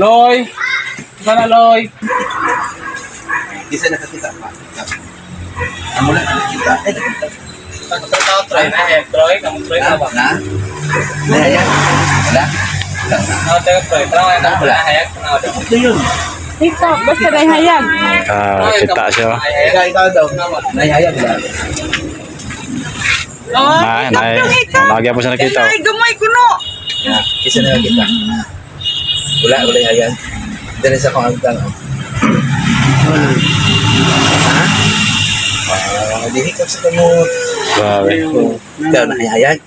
Loy! Sana Loy! Isa nakakita pa. Ang mula nakakita. Nakakita. Troy na, Troy. Kamu Troy na ba? Na? Na, yan. Wala? Teka Troy. Parang nga wala. Hayag. Ito yun. TikTok, basta may hayag. Kita siya. Ikaw daw. Nahihayag lang. Oh, Lagi po siya nakita. Ay, gamay ko no. Isa nakakita. Wala yung hayag. Dali sa kong agdang. Ha? Dihikap sa kamot. Grabe. Ikaw nahihayag.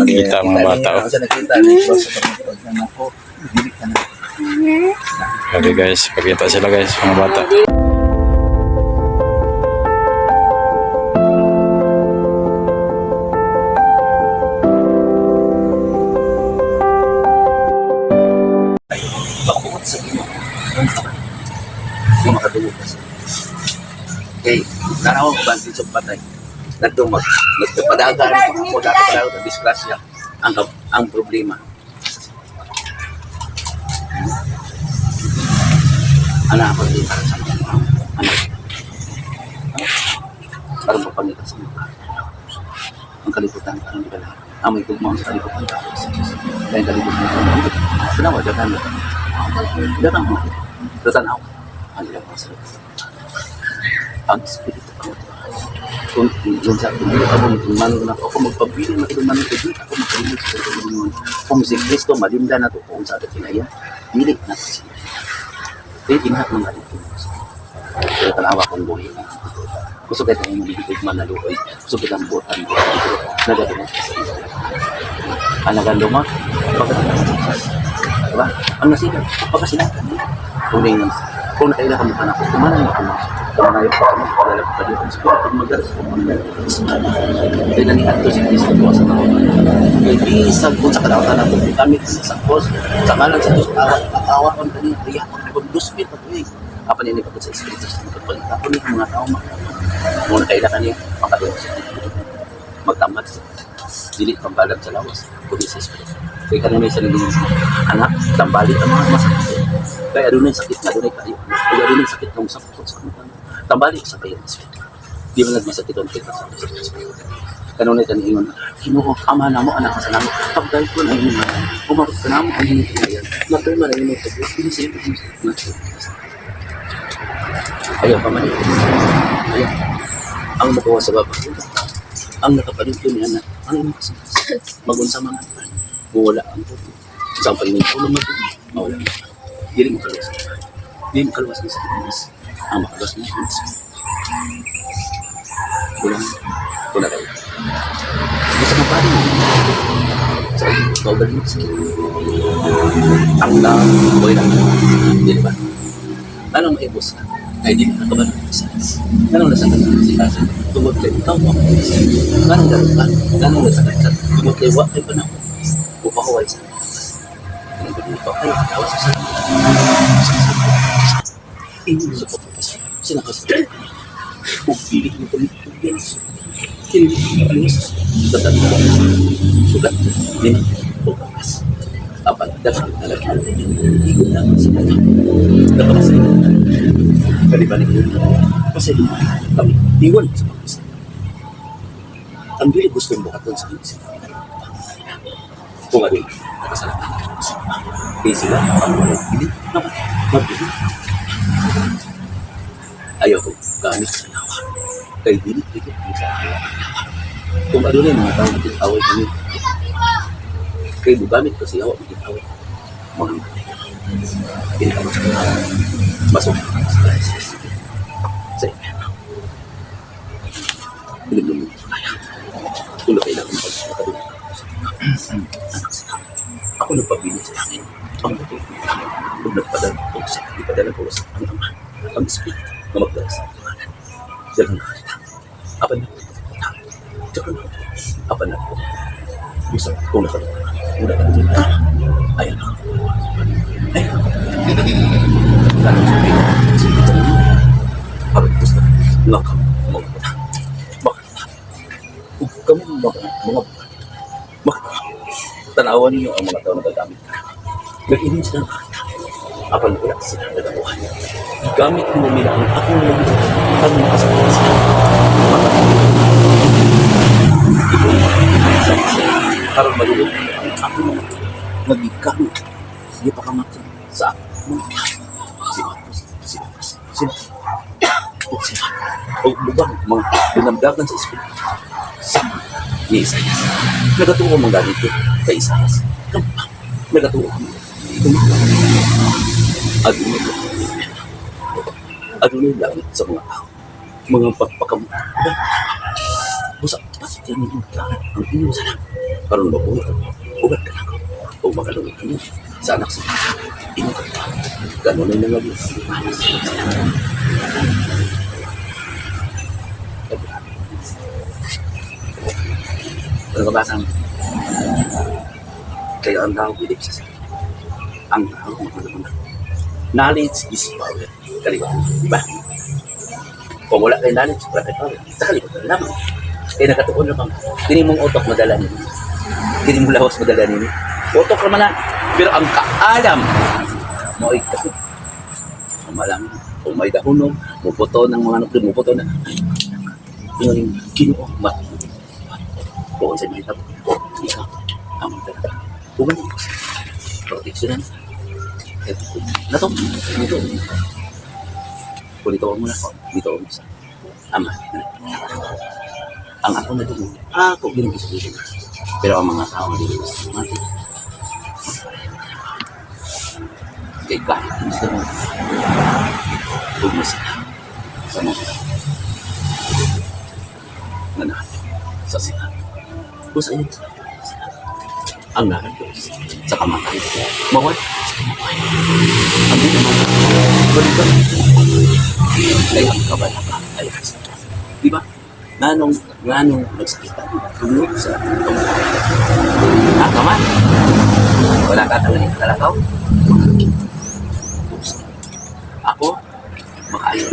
Kita mga bata. Sa nakita. Sa kamot na ako. Dilik ka na. Grabe guys, pakita sila guys mga bata. Bakit sa inyo? Hindi makatulog kasi. Okay, narawa ko ba ang sa patay? Nagdumag. Nagpadagan ako. Nagpadagan ako. Disgrasya. Ang problema. Anak ako din para sa mga anak. Parang papangita sa mga. Ang kaliputan, parang di ba lahat? May tugmang sa kaliputan. Dahil kaliputan. Pinawa, dagan mo. Dagan mo. Tatanaw. Ang ilang mga salita. Ang espiritu ko. Kung yun sa akin, kung man ako magpabili na ito man ito, ako magpabili sa ito. Kung si Kristo, malinda na ito kung sa akin kinaya, dili na siya. Kaya inahat mga ito. Kaya tanawa kong buhay. Gusto kayo tayong mabibigay manaluoy. Gusto kayo tayong buatan. Nagagawa ka sa isa. Ang nagandoma, pagkatapos. Diba? Ang nasigat, pagkasinakan. Kung nakailan kami pa na ako, kumanan mo kami. Kumanan pa kami, lalap pa dito. Siguro kung magalas ko kami. Kaya nanihat ko si Kristo ko sa mga. Kaya bisag kung sa kadawatan na kung kami sa kos, sa kanan sa Diyos, awa kong kanina, kaya kung dusmit pa ito eh. Apa niya nipagod sa Espiritu sa mga ako niya mga tao muna kailan kanina, makadunod sa Espiritu. Magtamad sa dilit pambalag sa lawas, kundi sa Espiritu. Kaya kanina may saliling anak, tambalik ang mga masakit. Kaya doon yung sakit na, doon yung kayo. Kaya doon yung sakit na masakit sa mga. Tambalik sa kayo ng Espiritu. Di ba nagmasakit ang kita sa Espiritu. Kanunay ka niingon, Ginoo, ama na mo, anak ka sa namin. Pagdahil ko na yun, umarot ka na mo, ang hindi kinayan. Matay man ang inyong pagdahil, hindi sa ito. Ayaw pa man ito. Ayaw. Ang magawa sa baba. Ang nakapalit ko niya na, ang inyong kasama. Magunsa man ang pan. Wala ang puto. Isang palinig ko lang mag-uwi. Mawala mo. Hindi mo kaluwas. Hindi mo kaluwas ng sakit. Ang makaluwas mo yung sakit. Wala kayo. Basta mapari mo. Sa iyo, mawala mo sakit. Ang lang, boy lang. Hindi ba? Anong maibos ka? Ay, di ka ba ng isas? Anong nasakit ka si Kasi? Tungod kayo, ikaw mo ako. Anong gano'n ka? Anong nasakit ka? Tungod kayo, wak kayo pa na ako. Upakaway sa mga. Anong gano'n ikaw? Ay, ako sa sarili. Hindi sa pagpapas. Sinakasal. Kung pilit mo kami, hindi mo kami sa tatanda. Sugat. Hindi na. Pagpapas. Apat, dapat talaga. Hindi ko na sa kanya. Dapat sa inyo. Kalibalik yun. Kasi kami, iwan sa pagpasa. Ang bili gusto yung bukat doon sa inyo. Kung ano yun, nakasalatan. Kaya sila, ang walang bili, naman, magbili. Ayaw ko gamit sa nawa. Kaya dili, dito, dito. Kung ano na yung mga tao natin, away kami. Kaya bugamit ko siya, magiging away. Mga hindi ka magsakit. Masok sa crisis. Sa inyo. Binigyan mo yung kaya. Kung na kailangan mo pag-nakadunod. Anak sa akin. Ako nagpabilit sa akin. Ang natin. Kung nagpadala ko sa akin, ipadala ko sa ang ama. Ang espiritu na magdala sa akin. Dalang kakita. Apan na po. Tsaka na po. Apan na po. Bisa, kung nakadunod. Kung nakadunod. Ayan na. Ayan na. Lalu seperti itu, apa itu? Nakam mau, bakal. kami mga tanawan ninyo ang mga tao na gagamit. Nag-inim sila ng kata. Apal wala sila nagabuhan. Gamit mo nila ang akong naging ang makasakit sila. Parang malulog ako nagigkamit. Hindi pa kamatay sa akin. O lubang mga dinamdagan sa Espiritu ni Isayas. Nagatuo mong ganito kay Isayas. Kampang. Nagatuo mong adunay langit sa mga tao. Mga pagpakamot. Busa, pasok yan yung langit ang inyong salang. Karoon ba po ito? Ugat ka lang. O makalunod ka niyo sa anak sa inyong kanta. Ganun ay nangagin. Ano ka basang? Kaya ang tao bilip sa sakit. Ang tao magmula. Knowledge is power. Kalimutan. Diba? Kung wala kayo knowledge, wala kayo power. Sa kalimutan lamang. Kaya nakatuon lamang. Hindi mong utok madala nito. Hindi mong lawas madala nito. Utok naman na. Pero ang kaalam mo ay kasi malang kung may dahunog, muputo ng mga nukli, muputo na yung kinuo, kung sa may tabo, ikaw, ang talaga. Kung ano, proteksyonan. Nato, dito. Kung dito mo na ako, dito mo sa ama. Ang ako na dito, ako ginagis-gis. Pero ang mga tao na dito, mati. Kaya kahit gusto mo, huwag mo sila sa mga nanalo sa sila. Kung sa inyo, ang nakalos sa kamatay. Mawad sa kamatay. Ang di naman, balikan. Kaya ang kabala ka ay kasi. Diba? Nanong nagsakitan. Tungkol sa kamatay. Nakaman. Wala ka talagang talakaw. Ako, makain.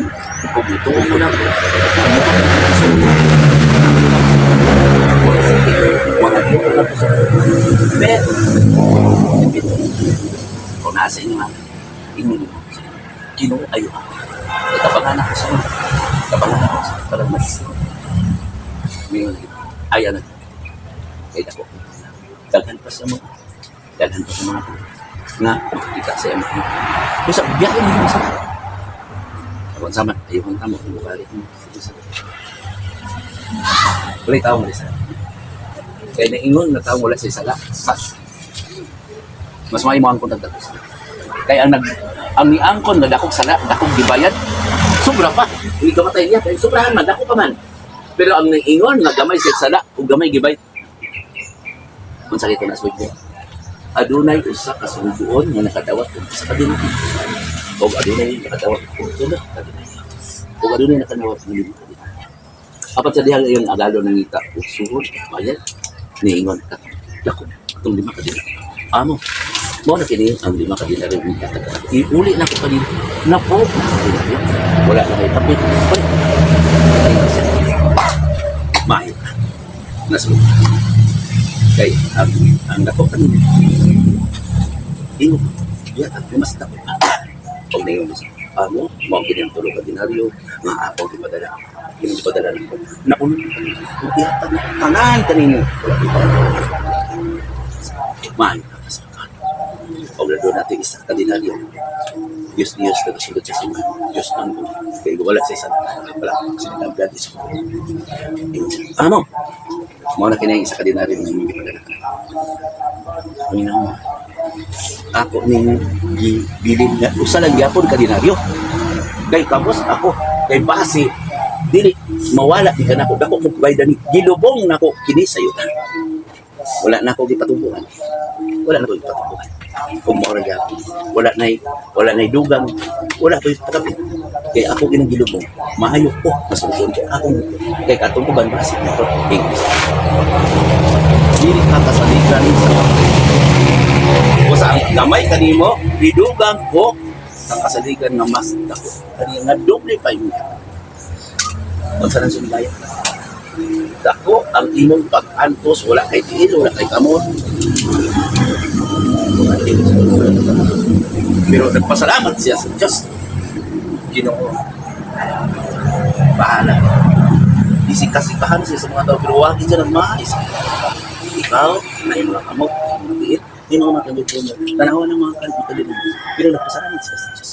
Kung ito ko lang, pero, kung nasa inyo nga, inyo kinuayo ako. Itapangan ako sa mga. Itapangan ako sa mga. Parang mas. Ngayon, ayaw na. Kaya ako. Daghan pa sa mga. Daghan pa sa mga. Nga, makikita sa mga. Basta, biyakin mo yung isa. Ako sama, ayun tamo, balik mo. Wala tao mo isa. Kaya naingon na tao wala sa isa lang. Mas maimuhan ko nagdakog sila. Kaya ang niangkon na dakog sala, dakog gibayad, sobra pa. Hindi ka matay niya, kaya sobrahan man, dakog pa man. Pero ang naingon na gamay sa sala, o gamay gibay. Kung sakit ko na swig niya. Adunay usa ka sunuduon nga nakadawat sa kadinati. O adunay nakadawat ko tulad kadinati. O adunay nakadawat ng kadinati. Apat sa dihang yung agalo ng ngita, suhod, bayad, niingon ka. Dako, itong 5 kadinati. Amo, mo na kini ang 5 kadinati ng kataga. Iuli na ko kanina. Napo, nakadinati. Wala na kayo tapit. Mayo ka. Nasunod. Kaya ang dako kanina. Ingo, yan ang mas dako. Pag naingon mo amo, mo ang kiniyang tulog ordinaryo, mga ako ipadala. Yung ipadala ng ko. Naunod ko kanina. Kung ihatag na tanan kanina. Mayo ka kasakan. Pag na doon natin isa ordinaryo. Diyos na kasulod sa sima. Diyos na ko. Kaya wala sa isa. Wala sa nagagad isa. Amo, mo na kiniyang isa ordinaryo ng hindi padala ka. Ang mo. Ako ning gibilin nga usa lang gyapon kadinaryo. Kay kapos ako kay base dili mawala di kanako dako mo bayad ni gilubong nako kini sayo. Wala na ako gipatubuhan. Wala na ko gipatubuhan. Kung mo ra gyapon. Wala nay dugang. Wala ko ipatapit. Kay ako ginang gilubong. Maayo ko masugod kay ako kay katong uban base nako English. Dili ka kasaligan sa o sa gamay kanimo, bidugang ko ang kasaligan nga mas dako. Kani nga doble pa yun. Kung saan ang sumilaya. Dako ang imong pag-antos, wala kay tiil, wala kay kamot. Pero nagpasalamat siya sa Diyos. Ginoo. Bahala. Isik-kasikahan siya sa mga tao, pero huwag siya nagmahis. Ikaw, na yung mga kamot, yung mga tiil, yung mga matagod mo. Tanawan ng mga kalbit. Pero nagpasalamat siya sa Diyos.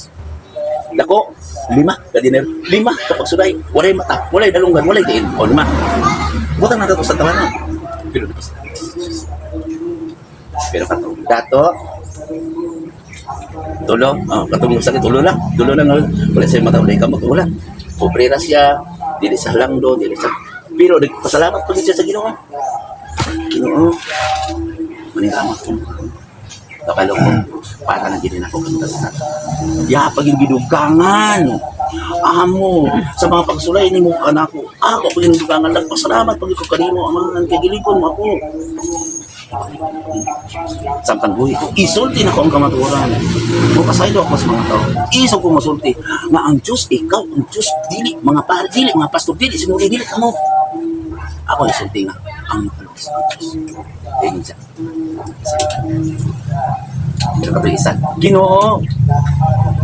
Dako, 5, kadiner. 5, kapag suday, walay mata, walay dalunggan, walay tiil. O 5. Butang na dato sa tawanan. Pero nagpasalamat siya sa Diyos. Pero katong dato, tulo, katong sakit, tulo lang, wala siya mata, walay kamot, wala. Pobrera siya, dili sa halangdo, dili sa... Pero nagpasalamat pa siya sa Ginoo. Ginoo, maniramat ko. Kapalo ko, para na ginin ako kantas na. Pag yung gidugangan, amo, sa mga pagsulay ni mo anak ko, ako pag yung gidugangan, nagpasalamat pag ikaw kanino, amahan, kagilikon mo ako. Samtang buhi ko, isulti na ko ang kamaturan. Kung kasaylo ako sa mga tao, iso ko masulti, nga ang Diyos, ikaw, ang Diyos, dili, mga pare, dili, mga pastor, dili, sinuli, dili ka mo. Ako isulti nga, ang makaluwas ng Diyos. Tingin siya. Pero kapag isa, Ginoo,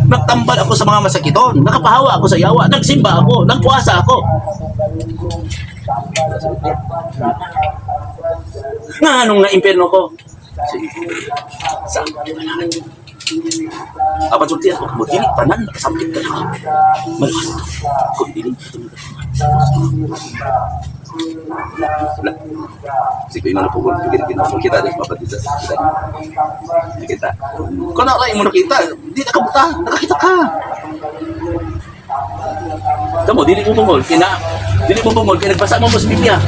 nagtambal ako sa mga masakiton, nakapahawa ako sa yawa, nagsimba ako, nagpuasa ako. Nga anong na-imperno ko? Saan ka na? Apat sulti ako, kung dinig panan, nakasampit ka na. Malakas ito. Kung dinig, wala. Kasi ko yung mga pugol, kita din mapatisa. Kita. Kung nakaray mo nakita, hindi nakabuta, nakakita ka. Kamu, dili mo bungol, kaya nagbasa mo sa Biblia.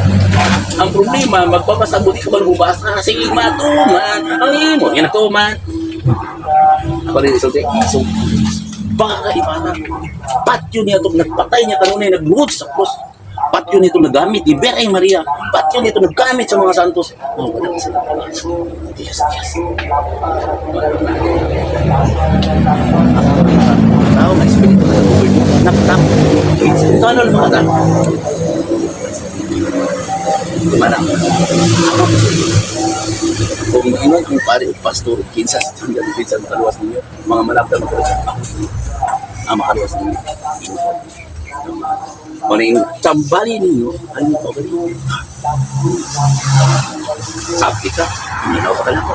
Ang problema, magbabasa mo, di ka malubasa, sige matuman, ang imo, yan natuman. Ako rin isulti, iso, baka ibata, patyo niya itong nagpatay niya kanunay, nagluhod sa krus, patyo niya itong nagamit, ni Beray Maria, patyo niya itong naggamit sa mga santos. Oh, wala kasi na. Yes. Tao, may espiritu na nag-uwi mo. Naptap. Ito ano lang mga tao? Gimana? Kung inon kung pare o pastor, kinsas, hanggang pinsan makaluwas ninyo, mga malapit makaluwas. Makaluwas ninyo. Kung yung tambali ninyo, ano yung pabali? Sabi ka, minaw ka lang ko.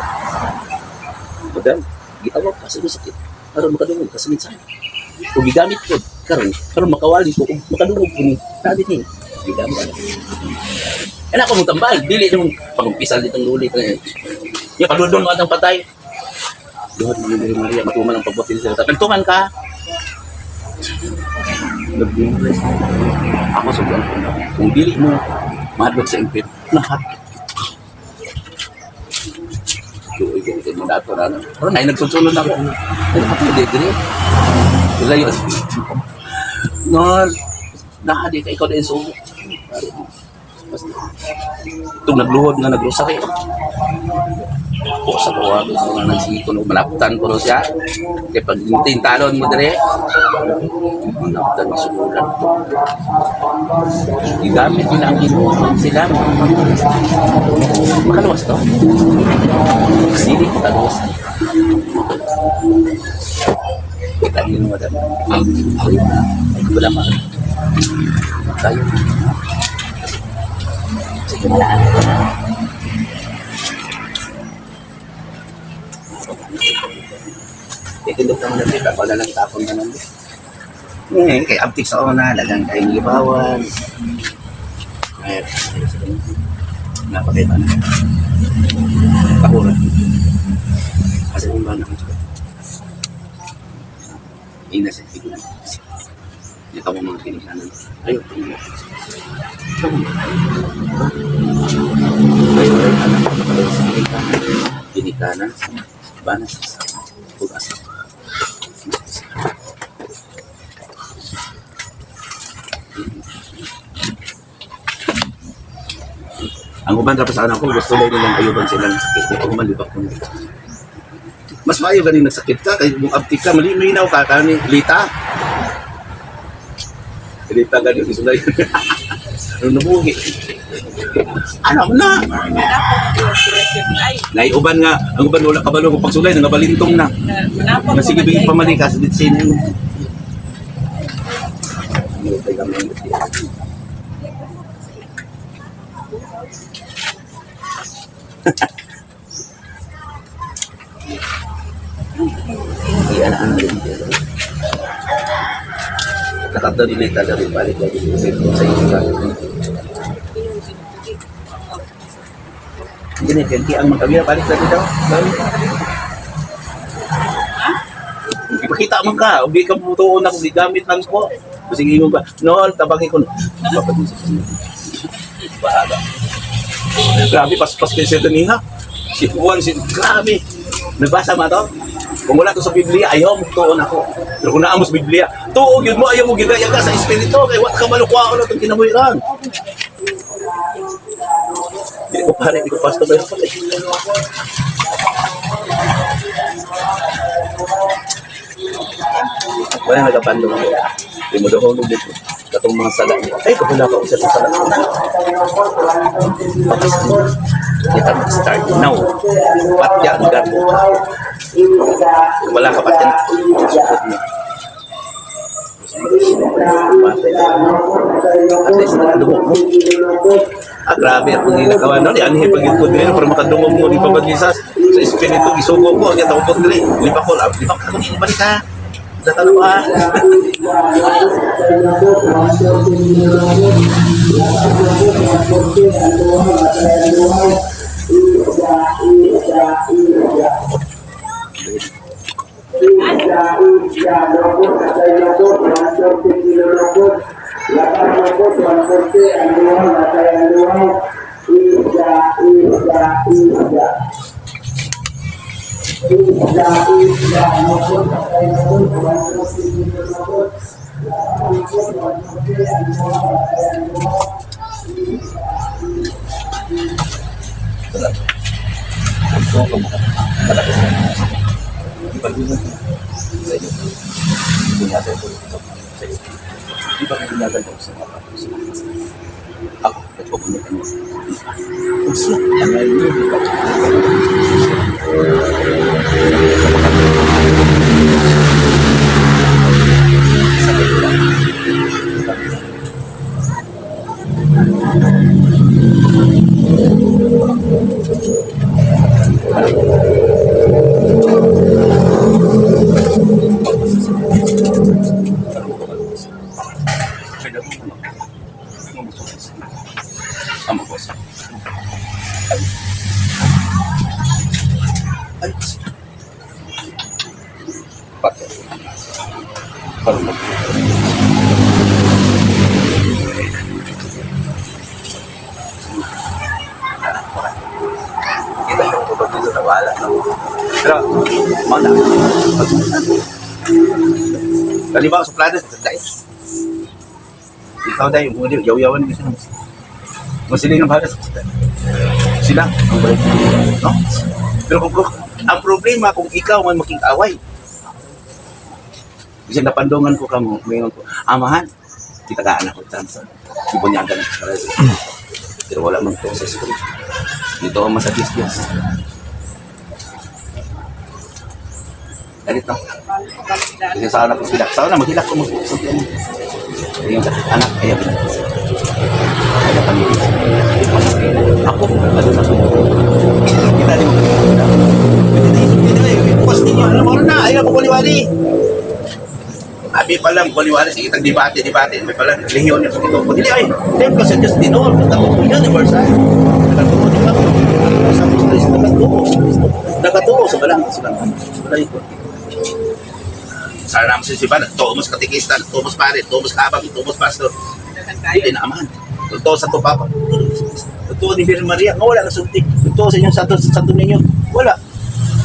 Madam, gitawag ka sa sakit. Karon makadungog ka sa minsan. Kung gigamit ko, karon makawali ko, kung makadungog ko ni, dati ni, gigamit ko. Yan ako mong tambal, dili yung pag-umpisal ditong lulit. Yung paludon mo atang patay. Doon mo yung Maria, matuman ang pagbutin sila. Nagtuman ka. Nag-impress. Ako sobrang kung dili mo, madlog sa impit, nahapit. Doon yung mga dato na. Pero na, nagsusunod ako. Ano ka pwede, dire? Wala yun. No, nakadi ka, ikaw din sumo. Itong nagluhod nga nagrosary. Po sa kuha, sa mga nagsiko, malaptan ko siya. Kaya pag talon mo dire, malaptan mo sumulan. Igamit nila ang ginuha sila. Makaluwas to. Sili, makaluwas. Kita nyo mo dami. Wala ma. Tayo. Sige, malaan ko na. Ikindok naman na kita, wala lang tapon na naman. Kaya abtik sa una, lagang kayo ibawan. Ngayon, napakita na. Kakuran. Kasi yung ba naman ito? Ina sa figuran. Hindi ka mo mga pinikanan. Ayaw, tingin. Ayaw, anak ko na sa pinikanan. Pinikanan. Banas sa pugas. Ang uban tapos anak ko, gusto lang nilang ayuban silang sakit. Kaya malibak mo nito. Mas maayo ganing nagsakit ka, kaya kung abtik ka, malinaw ka, lita. Pinita ka dito sulay. Ano nabuhi? Ano na? Naiuban nga, ang uban wala kabalo kung pagsulay, nangabalintong na. Nga sige biging pamalikas, dito sa inyo. Nakata dinita dari balik lagi sa inyo. Ini ganti ang magkabila balik lagi daw. Ipakita mo ka, hindi ka putuon na kung gamit lang ko. Sige mo ba? No, tabangin ko. Bahala. Grabe, pas-pas kayo sa taniha. Si Juan, grabe. Nabasa mo to? Kung wala to sa Biblia, ayaw mo tuon ako. Pero kung naamos Biblia, tuon yun mo, ayaw mo gigaya ka sa Espiritu. Kaya wala ka malukwa ako na itong kinabuhiran. Hindi ko pare, hindi ko pasto ba yun? Wala nagapando mo. Hindi mo doon dito. Katong mga salat. Ay, kapula ka usap sa salat. Kita mag-start now. Patya ang garbo ka. Wala ka patya na. Sukot mo. At least nakadungog mo. Grabe ako nila kawan. Ano, yan hipagin ko din. Para makadungog mo. Di pa baglisas. Sa espiritu, isugo ko. Ang yata ko dili. Lipa ko. Lipa ko. Balik ka. Datang doa. Ako, nagpapunta mo. Pero, mana? Halimbawa, suplada sa sandai. Ikaw dahil, yung yaw-yawan nyo sila. Masiling ang bagas. Sila, ang balik. No? Pero kung ang problema, kung ikaw man makikaway, kasi napandungan ko kamo, mayroon ko, amahan, kita ka anak ko tansa. Ibunyagan ang karasi. Pero wala mang proses ko. Dito ang masagis-gis. Ganito. Kasi sa anak ko silak. Sa anak, maghilak ko mo. Yung anak, ayaw na. Ayaw pamilya. Ako, ano na ko. Kita rin mo. Ipukas ninyo. Ano mo na? Ayaw ko kuliwali. Abi pa lang, kuliwali. Sige, tag-debate. May pala, lehiyon niya sa ito. Hindi ay, tempo sa Diyos dinol. Nagkatuo universe ay. Nagkatuo di ba? Sa Kristo, nagkatuo sa balang. Wala ito. Sana naman si Siba, nagtuomos katikista, nagtuomos pare, nagtuomos kabang, nagtuomos pastor. Hindi na amahan. Nagtuo sa to papa. Nagtuo ni Virgen Maria, wala nasuntik. Nagtuo sa inyong santo ninyo, wala.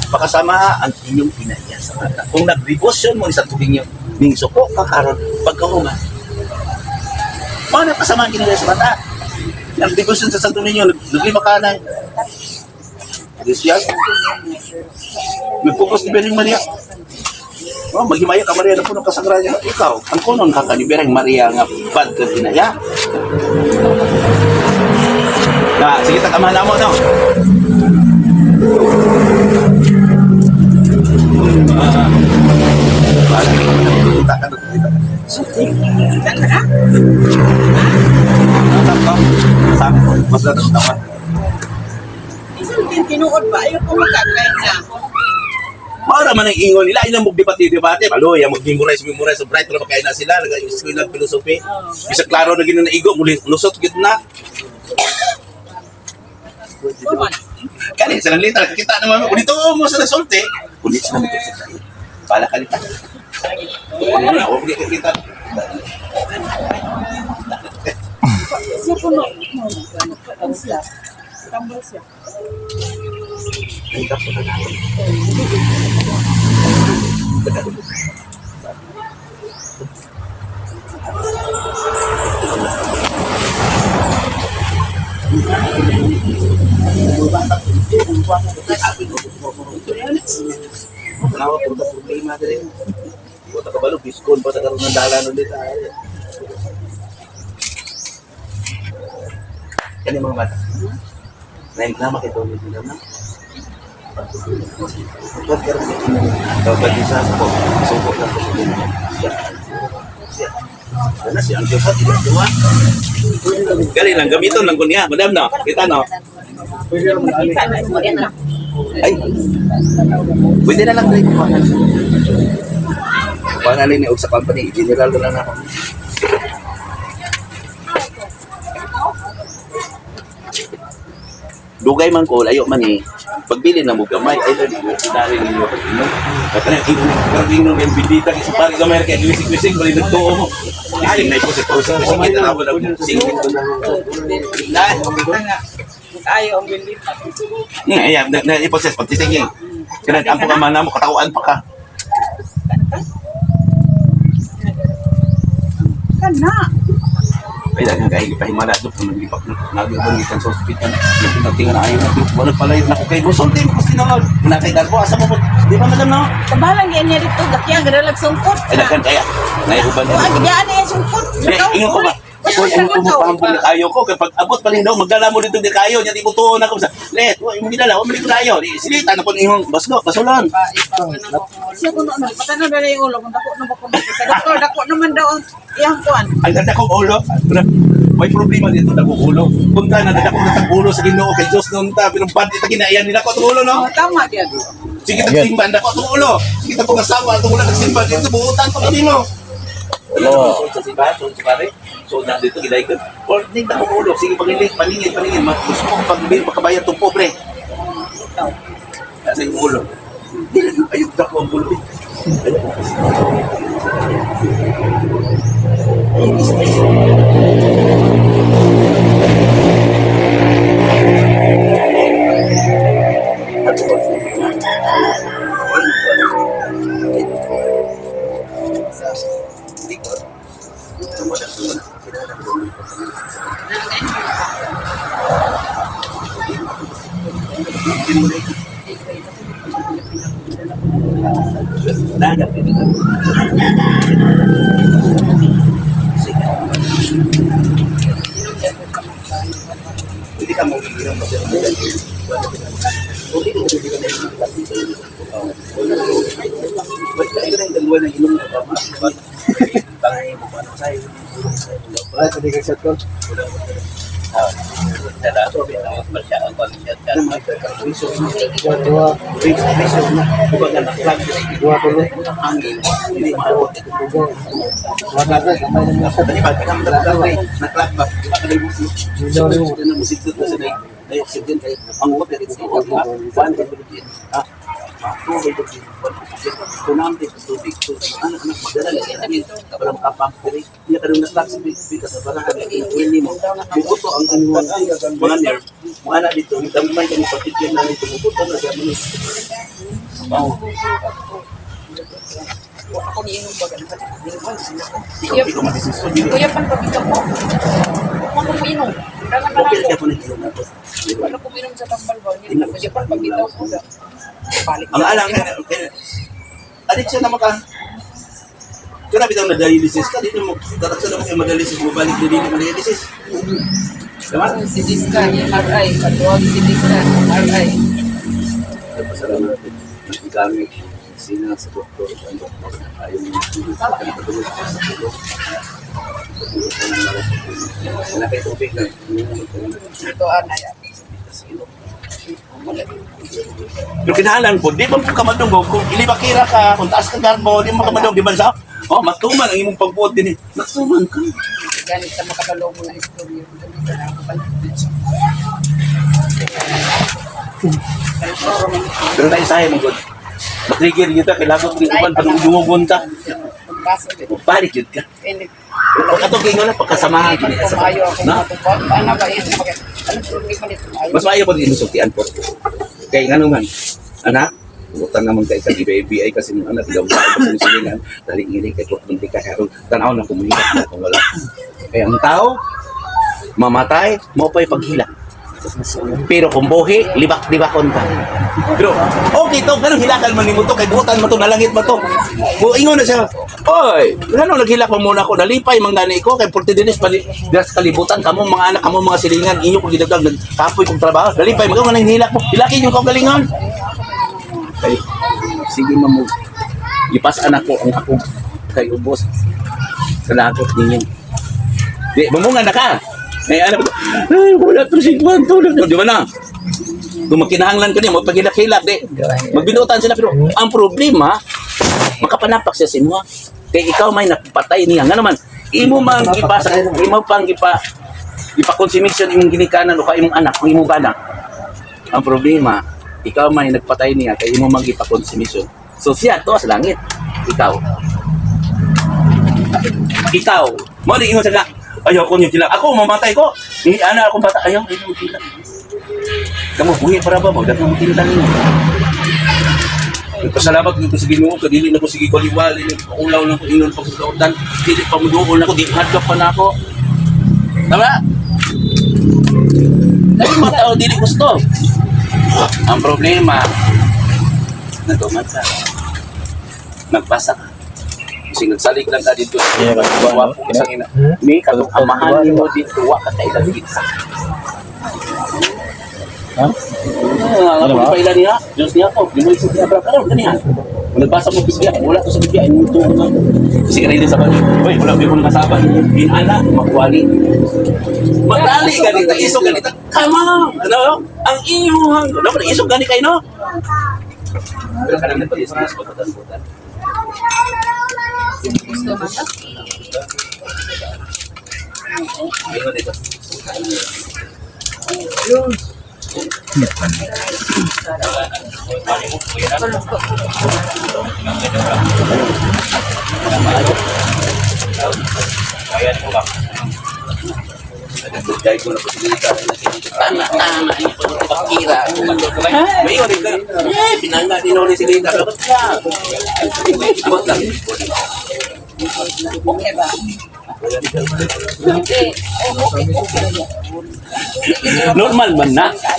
Pakasama ang inyong pinaya sa mata. Kung nag-devotion mo ni santo ninyo, ning suko kakaroon pagkahunga. Mana pasama ang kinaya sa mata? Nag-devotion sa santo ninyo, naglima ka na. Yes, nag-focus ni Virgen Maria. Oh, maghimaya ka Maria na puno ka sa granya. Ikaw, ang kunon ka kaniberang Maria nga bad ka ginaya. Na, sige ta kamana mo no. Kita ka dito. Sabi ko, mas dapat naman. Isang din tinuod ba? Ayaw ko magkakain na. Para man ang ingon nila, ilang magdebate-debate. Maloy, mag-memorize sa bright na makain na sila. Nag-school ng filosofi. Isa klaro na gano'n na igo, muli lusot gito na. Kani, sa nang literal, kita naman, unito mo sa resulte. Ulit sila mag sa tayo. Pala ka nita. Huwag kita. Siya ko no. Ang siya. Tambal siya. Ay, tapos na natin. Kenapa puta problema din? Puta kabalo diskon pa tagaroon ng dalan ulit ay. Kani mga bata. Nain nama kita ulit nila na. Pagkat karon dito na. Dapat isa sa po. Suko lang po din. Ano si Angel sa tidak dua. Kali lang gamiton lang kunya, madam no. Kita no. Ay. Pwede na lang rin ko. Pangalan ni sa company, general na lang ako. Dugay man ko, layo man eh. Pagbili na mo gamay, ay lang sinari ninyo. Kaya na yung bindita kasi pari gamay kaya wisik-wisik, bali nagtuo mo. Ising na ipos ito sa kita na ako na singin. Ayaw ang bindita. Ayan, na-iposes, pagtisingin. Kaya ang pagkamana mo, katawaan pa ka. Kana. Ay, dahil kahit ipahimala doon, kung naglipak na, naglipan sa hospital, yung pinatingan na ayaw natin, wala pala yun ako kay Busol, di mo ko sinangag. Nakay Darbo, asa mo po, di ba madam no? Kabalang yan niya dito, dakya, gano'n sungkot. Ay, dakan kaya, naiuban O, na. ang gayaan na yan sungkot. Ingat ko ba? Kung pumapahambol na kayo ko, kapag abot pa rin daw, magdala mo dito di kayo, niya di mo tuon ako sa, let, yung gidala, umalik ko na kayo, silita na po yung basgo, basulon. Siya ko noon, patano na yung ulo, kung dako na ba kung sa doktor, dako naman daw ang iyang kuwan. Ang ganda kong ulo, may problema dito na kong ulo. Punta na dako na ulo sa Ginoo kay Diyos noon ta, pinumpan ita kinaiyan nila ko itong ulo, no? Tama diyan. Sige, tagsimban, dako itong ulo. Sige, itong asawa, itong ulo nagsimban, dito buutan ko kami, no? Ano? Sa simbahan, sa pare. So, dito gilay ko. Or, hindi na akong ulo. Sige, paningin. Gusto ko pagkabayad itong pobre. Kasi yung ulo. Ayun, dako ang ulo. Hindi ka mauligiran mo siya. Basta ito na yung dalawa na inom na tama. Tangay mo pa ng sayo. Wala sa di ka-shot ko. Mga nerve, mga na dito, damay kami particular na ito, tumututo na siya mga. Ako niinom ba ganun? Ikaw matisisod dito. Kuya, pagpapita ko. Ako kuminom. Okay, kaya po nag-inom na po. Ano kuminom sa tambal ba? Kuya, pagpapita ko. Ang alam, addiction naman ka. Grabe daw na dialysis ka, dito mo, tataksan mo yung madialysis mo, balik na dito madialysis. Diba? Si Diska, MRI, katuwag si Diska, MRI. Pasalamat natin. Kami, sina sa doktor, ang doktor, ayaw mo yung patulog sa tulog. Wala kayo tubig na. Ito, anay. Pero kinahalan po, di ba po kamadungog? Kung ilibakira ka, kung taas ka garbo, di mo kamadungog, di ba sa? Oh, matuman ang imong pagbuot din eh. Matuman ka. Ganit sa makabalo mo na istorya. Pero naisahe mo, God. Matrigger yun ka, kailangan ko rin kuman, panungungon ka. Pagkaso dito. Panik yun ka. Pagkatugin mo na, pagkasamahan ka niya. Kumayo ako Na? matupag. Ano ba yun? Ano po, hindi ko nito ayaw. Mas maayo pa din inusultian po. Kaya nga naman, anak, utang naman kayo sa IBI kasi ng anak, daw sa kasi ng silingan, dali ngiri kay kung hindi ka karoon, tanaw na kumuhilat na kung wala. Kaya ang tao, mamatay, mo pa'y paghila. Pero kung buhi, libak-libakon ka. Pero, okay to, ganun hilakan man mo to, kay butan mo to, nalangit mo to. Kung ingon na siya, oy, ganun naghilak mo muna ako, nalipay mang gani ko, kay 40 dinis, sa kalibutan, kamo mga anak, kamo mga silingan, inyo kong ginagdag, nagkapoy kong trabaho, nalipay, magawa nang hilak mo, hilakin yung kagalingan. Kay, sige mo, ipas anak ko, ang ako, kay ubos, kanakot ninyo. Di, mamungan na ka. Ay, anak ko, ay, wala to si Juan, tulog na. Di ba na? Kung magkinahanglan ka niya, magpagilak-hilak, di. Magbinutan sila, pero ang problema, makapanapak siya si mo. Kaya ikaw may napatay niya. Nga naman, imo mang ipasa, imo pang ipa-consumption imong ginikanan o ka imong anak, o imong bana. Ang problema, ikaw may nagpatay niya, kaya imo mang ipa-consumption. So siya, to sa langit. Ikaw. Ikaw. Mo di ingon sila. Ayaw ko niyo sila. Ako, mamatay ko. Hindi, anak akong bata. Ayaw, ayaw mo sila. Kamu, buhi para ba mo? Dahil mo tinta ninyo. Nagpasalamat ko sa Ginoo, kadili na ko sige kaliwali, ulaw lang ko inon pagkakautan, dili pa muduol na ko, di hadlap pa na ako. Tama? Dahil mga tao, dili gusto. Ang problema, natuman ka. Nagpasa ka. Kasi nagsalig lang ka dito. Bawa po isang ina. May katungamahan mo dito, waka tayo lang kita. Ha? Ano ba? Pailan niya? Diyos niya ako. Di mo isip niya. Pero ganyan. Kung nagbasa mo Biblia, wala ko sa Biblia. Inuto ko na. Kasi kanina sa bali. Uy, wala ko yung nasaban. Binana, makuwali. Madali ganita. Isog ganita. Come on! Ano? Ang inyong... Ano? Isog ganita kayo, no? Pero kanina pa isog. Mas pagkatan-putan. Gusto man na. Ayun dito. Ayan po ba? Nagdagay ko na po sila. Tama. Ini po pakira. May yun rin ka. Pinanga din ulit sila. Dapat ka. Ibot lang. Okay ba? Okay.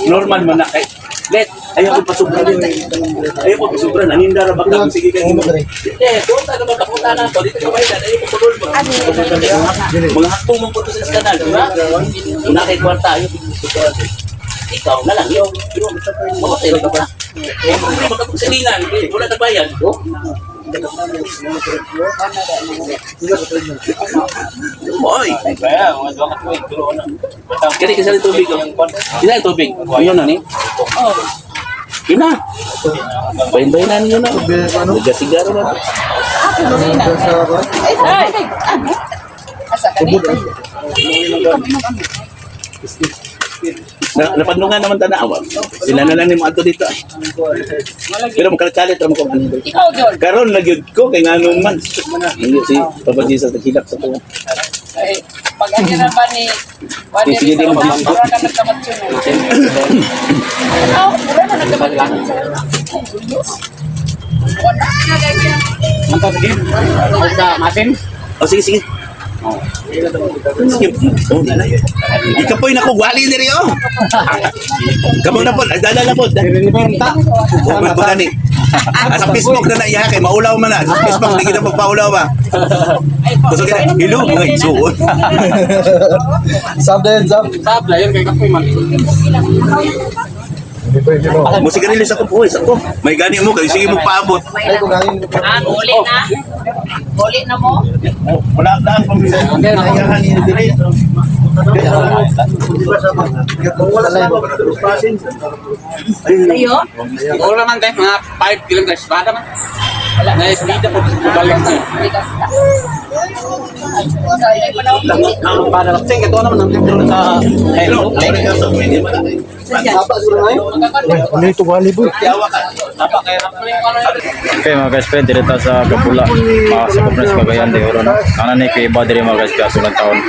Normal man na kay let ayaw ko pasubra din ayaw ko pasubra naninda ra bakla sige kay mo doon ta naman kapunta na to dito ka bayad ayaw ko pulol mga hakto mo po to sa kanal di ba una kay kwarta ayaw ikaw na lang yo mo tayo ka ba magkapagsilingan wala na bayad Boy, Kaya, mga doon ka po, tuloon na. kaya kasi sa tubig. Isa yung tubig. Yun na ni. Oh, Yun na. Bayin-bayinan yun na. Nagkasigaro na. ay! Asa ka dito? Napadungan naman tanawa. Sila na lang ni mga ato dito. Pero magkalakalit naman ko. Ikaw, John. Karon nagyod ko kay nga man. Hindi si Papa Jesus naghilak sa tuwa. Eh, pag ano na ba ni... Sige, di mo Para ka nagkamatsyon. Wala na nagkamatsyon. Wala na ganyan. Masin? O sige, sige. Sige. Ikapoy na ko, wali na rin oh. Kamu na po, dala na po. Magani. Sa Facebook na naiya kay maulaw man na. Sa Facebook di kita magpaulaw ba. Gusto kita hello ay suot. Sab din, sab. Tabla yun kay kapoy man. Mo sigarilyo sa ko sa ko. May gani mo kay sige mo paabot. Ay, kung gangin. Uli na. Uli na mo. Wala na pambisa. Naiyahan ni dire. Ayo. Wala man tayo, mga 5 kilometers. Bada man. Wala na, speed po. Balik na. Ang panalapsing, ito naman ang libro sa hello. Haba siguro ngayon. Ano ito bali boy? Okay mga guys, pwede dito sa Kapula, mga sa Compres Cagayan de Oro. Ano ni kay iba diri mga guys, kaso ng taon.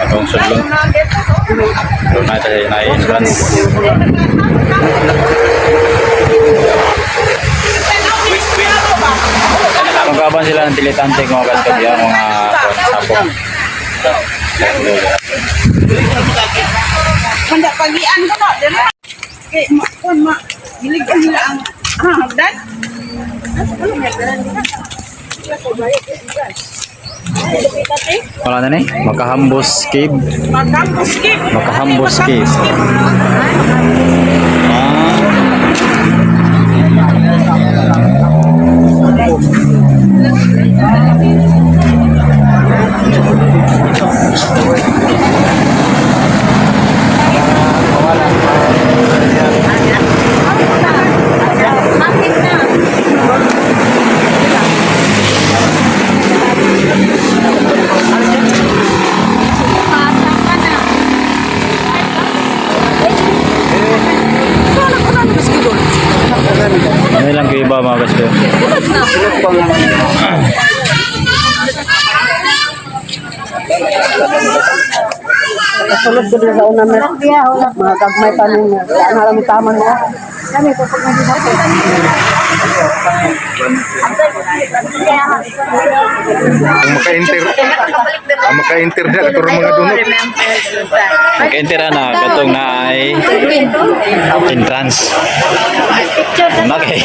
Atong sudlong. So na tayo na entrance. Magaban sila ng tilitante mga guys, kaya mga sapok. Handa pagian ko no. Dili. Kay kun ma giligan nila ang hagdan. Ano may garan nila? Wala na ni, Makahambos Cave. Makahambos Cave. Makahambos Cave. Ano lang kayo iba mga guys? Kasulod ko din sa una mga gagmay pa nung alam mo tama mo. Kami po pag naging ako. Maka-enter na katuro mga dunok. Mag-entera na, katong na ay entrance. Okay.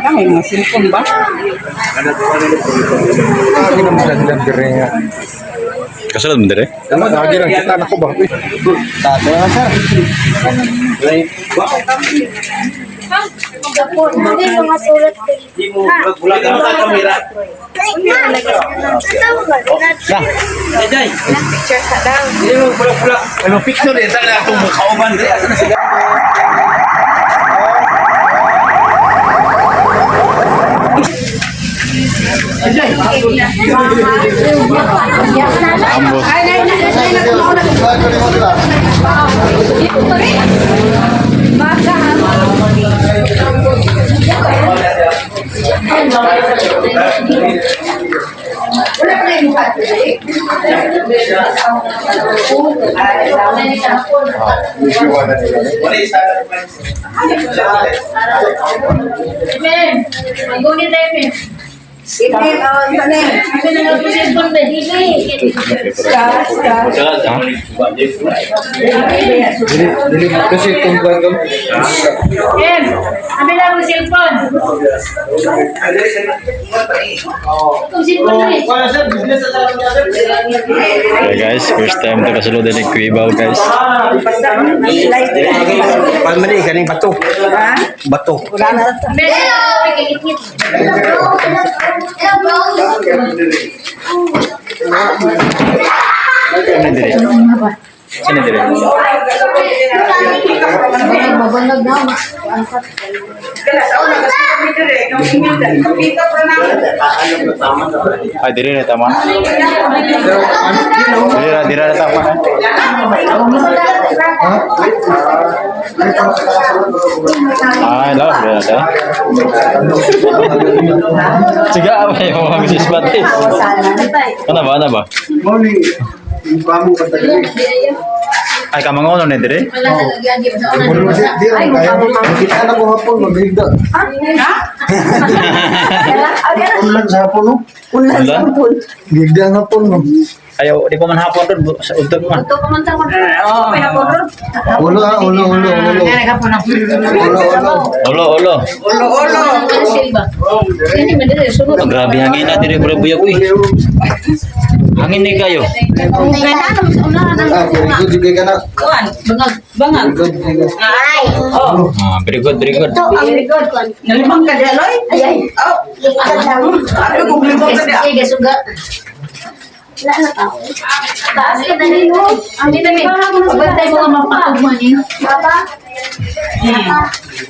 Ay, mga cellphone ba? Lagi naman sila dire nga. Kasunod mo dire? Lagi lang kita anak ko ba? Tato na sir. Hindi mga sulat din. Bulag ka sa kamera. Picture sa daw. Hindi mo bulag-bulag. Ano picture din sa atong kauban dire asa na sila. Ambos. Dili kasi itong gagam. Okay guys, first time to kasulod din ni Kuibaw guys. Palmali ganing bato. Bato. Ano dire? Sino dire? Mabanag na. Ay, dire na tama. Dire na tama. Ay, lo, dire na. Sige, apa yung mga misis pati? Ano ba? Morning. Ibamu ka tayo. Ay, kamangono na dire. Ulo si Dira, kaya kita na ko hapon, maghigda. Ulan sa hapon, no? Ulan sa hapon. Gigda ang hapon, no? Ayaw, di pa man hapon ron. Sa untog man. Ito pamantar ko. May hapon ron. Ulo, ulo. Ulo. Ulo. Ulo-ulo. Ini mandiri sunod. Ang grabe hangin na dire bro buya ko. Hangin ni kayo. Ah, very good, juga ka na. Kuan. Bangag. Good, good. Ay. Oh. Ah, very good, very good. Very good. Nalimang ka dia, Loy? Ay. Oh. Ano kung limang ka dia? Sige, suga. Wala na tao. Taas ka na ninyo. Ang dinami. Pagkantay mo ang mapakagman niyo. Papa?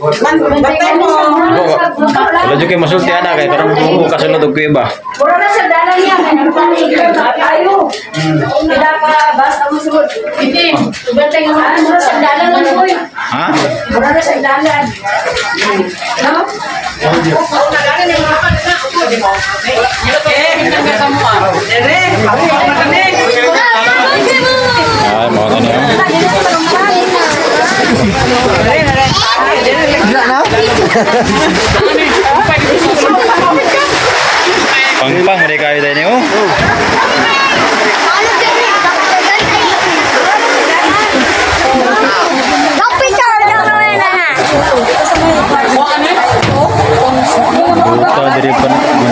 Bantay mo. Wala jud kay masulti ana kay parang mo kasunod og kuya ba. Puro na sa dalan niya. Ayo. Tidak ka basta mo sunod. Hindi. Pagkantay mo ang sa dalan lang po. Ha? Puro na sa dalan. No? Dere. Ay, mo tani. Pang mereka kayo din oh.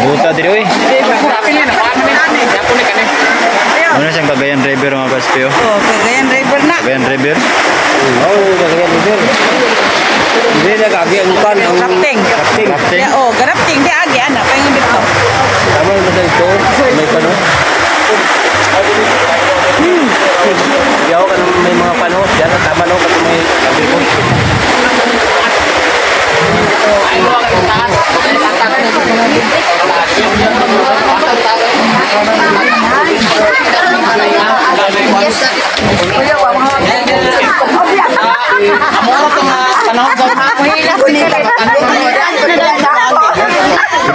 Buta diri oy. Ano siyang Cagayan driver mga kaspyo? Oh, Cagayan driver na. Cagayan driver. Hindi na kagyan kan ang Rafting. Rafting. Ya, oh, rafting di agi ana paingon dito. tama na ito. May pano. Yaw ka ng may mga pano. Diyan na tama no kasi may agripon.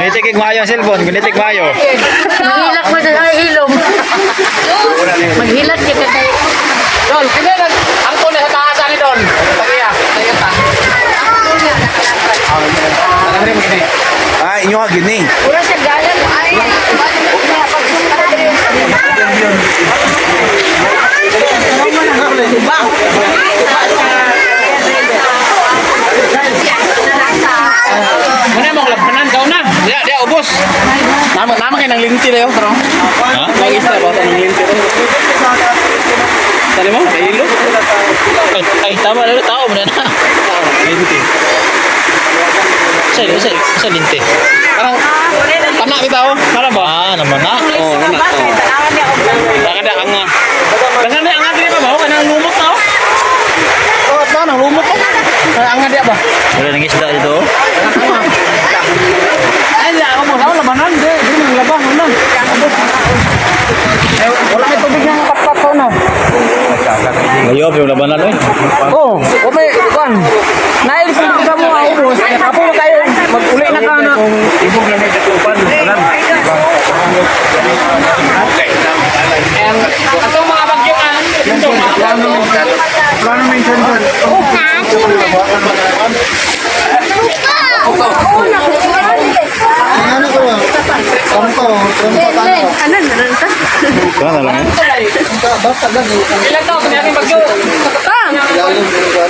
Gunitik mayo ang cellphone, gunitik mayo. Maghilak mo sa ilong. Maghilak niya ka tayo. Don, kini ang tuloy sa taas ani Don. Tagiya, tagiya ta. Ah, inyo ka gini. Puro sa dalan. Ay. Muna mo labanan kau na. Dia ubos. Nama kay nang linti dayo, pero. Ha? Lagi sa ba nang linti. Tali mo, kay ilo. Ay, tama na tao mo na na. Linti. Sa linte. Parang panak bitaw, para ba? Ah, naman na. Oh, na. Baka ada ang. Baka ada ang diri pa ba? Kanang lumot na. Oh, ta nang lumot ko. Ang dia ba? Wala nang isda dito. Ay, ako mo daw labanan de, di nang labang na. Wala may tubig ng kapap ko na. Ngayon, yung labanan eh. Oh, okay, kan. Nail sa mo ubos. Apo mo kayo mag-uli na ka na. Ibog lang may katupan. Atong mga bagyo ka. Plano mention doon. Ano ko ba? Trompo tano. Kaya na lang eh. Basta gani. Ilan taon na yung bagyo? Lalim din ko.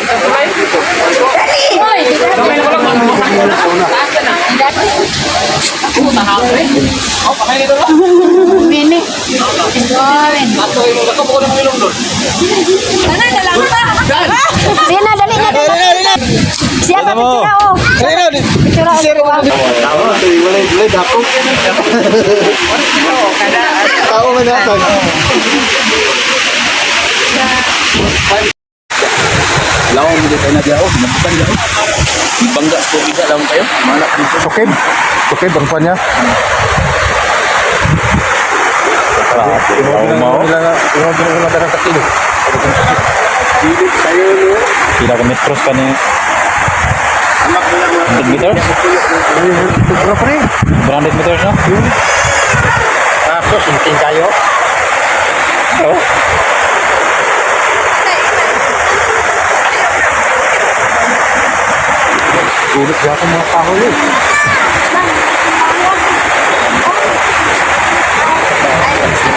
Sina, dali na. Siapa mo. picture oh. Picture oh. Tawa, wala dako. Tao man natin. Lawang mo dito na diya. Oh, nabutan diya. Bangga ko biga lawang kayo. Malak dito. Sukib. Sukib ang panya. Mau mau. Yung ginagawa ng katilo. Dilit sayo no. Tidak ke metros kan ya. Anak mo lang. 100 meters? Berapa rin? 100 meters na? Ako, sinting kayo. Oh. Silip siya ako mga kahuli.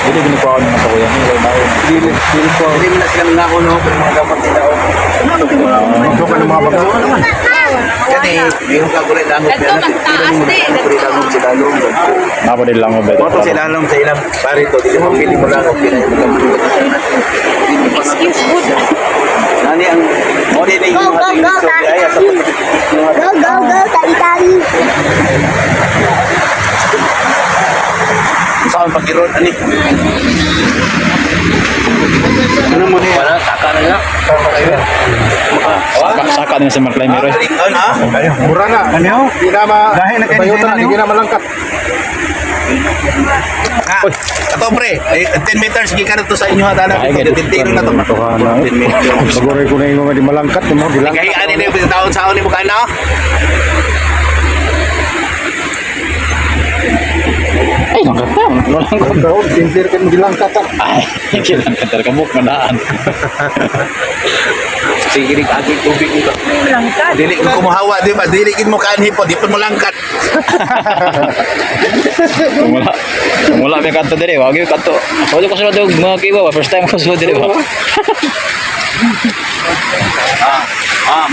Hindi ginagawa naman sa kuya niya. Silip ko. Hindi mo na sila mga kuno, pero mga dapat nila. Ito ka ng mga bagawa naman. Kasi, yung kagulit lang. Ito, mas taas din. Kagulit lang sa lalong. Ako din lang mo beto. Moto sa lalong sa ilang parito. Hindi mo pili mo lang. Excuse good. Nani ang mori na yung mga tingin so kaya sa Go, go, go, tali-tali. saan pagkirot ani. Ano mo niya? Wala taka na nga. Saka din sa mga climber. Mura na. Ano? Hindi na dahil na kayo na, hindi na malangkat. Ato pre, 10 meters gikan to sa inyo ha dana. Ay, Tintino na to. Tuhan. 10 meters. Siguro ko na yung di malangkat mo, di lang. Kaya ani ni taon sa ni mo kana. Ay, nakata. Ano lang ko. Daw, simple kan dilangkat. Ay, kailangan ka talaga mo manaan. Sige rig agi tubig ito. Dili ko kumahawa di ba? Dili gid mo kanhi po, di pa mo langkat. Mula may kanto dire, wag yung kanto. Ako ko sunod og mga kiwa, first time ko sunod dire ba.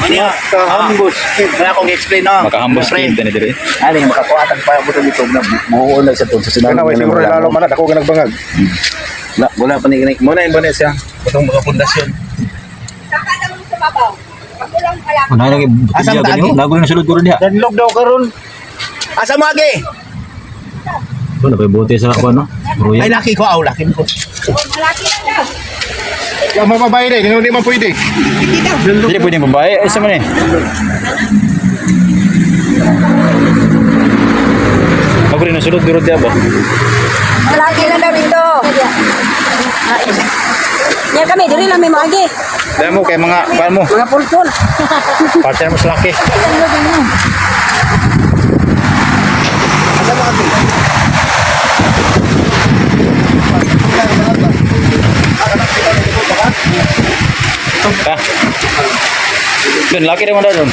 Mania. Kahambos. Kaya akong explain no. Makahambos kin tani dire. Ani makakuatan pa mo dito na buo na sa tun sa Sana way siguro lalo man ako ka nagbangag. Na, wala pa ni muna yung banes siya. Itong mga pundasyon. Saka naman sa babaw. Magulang pa lang. Ano lagi Asam video taagi? ganyo? Lago na sulod ko rin diha. Danlog daw karon. Asa mo agi? Ano pa bote sa ako no? Ay laki ko, laki ko. Malaki na daw. Yung mga babae rin, hindi man pwede. Hindi pwedeng babae, ay sa man eh. Ako rin nasulod garo diha ba? Malaki na daw dito. Yan kami, diri lang may magi. Dahil mo kay mga paano mo? Mga pulpul. Parte mo sa laki. Ah. Doon, laki naman daw doon.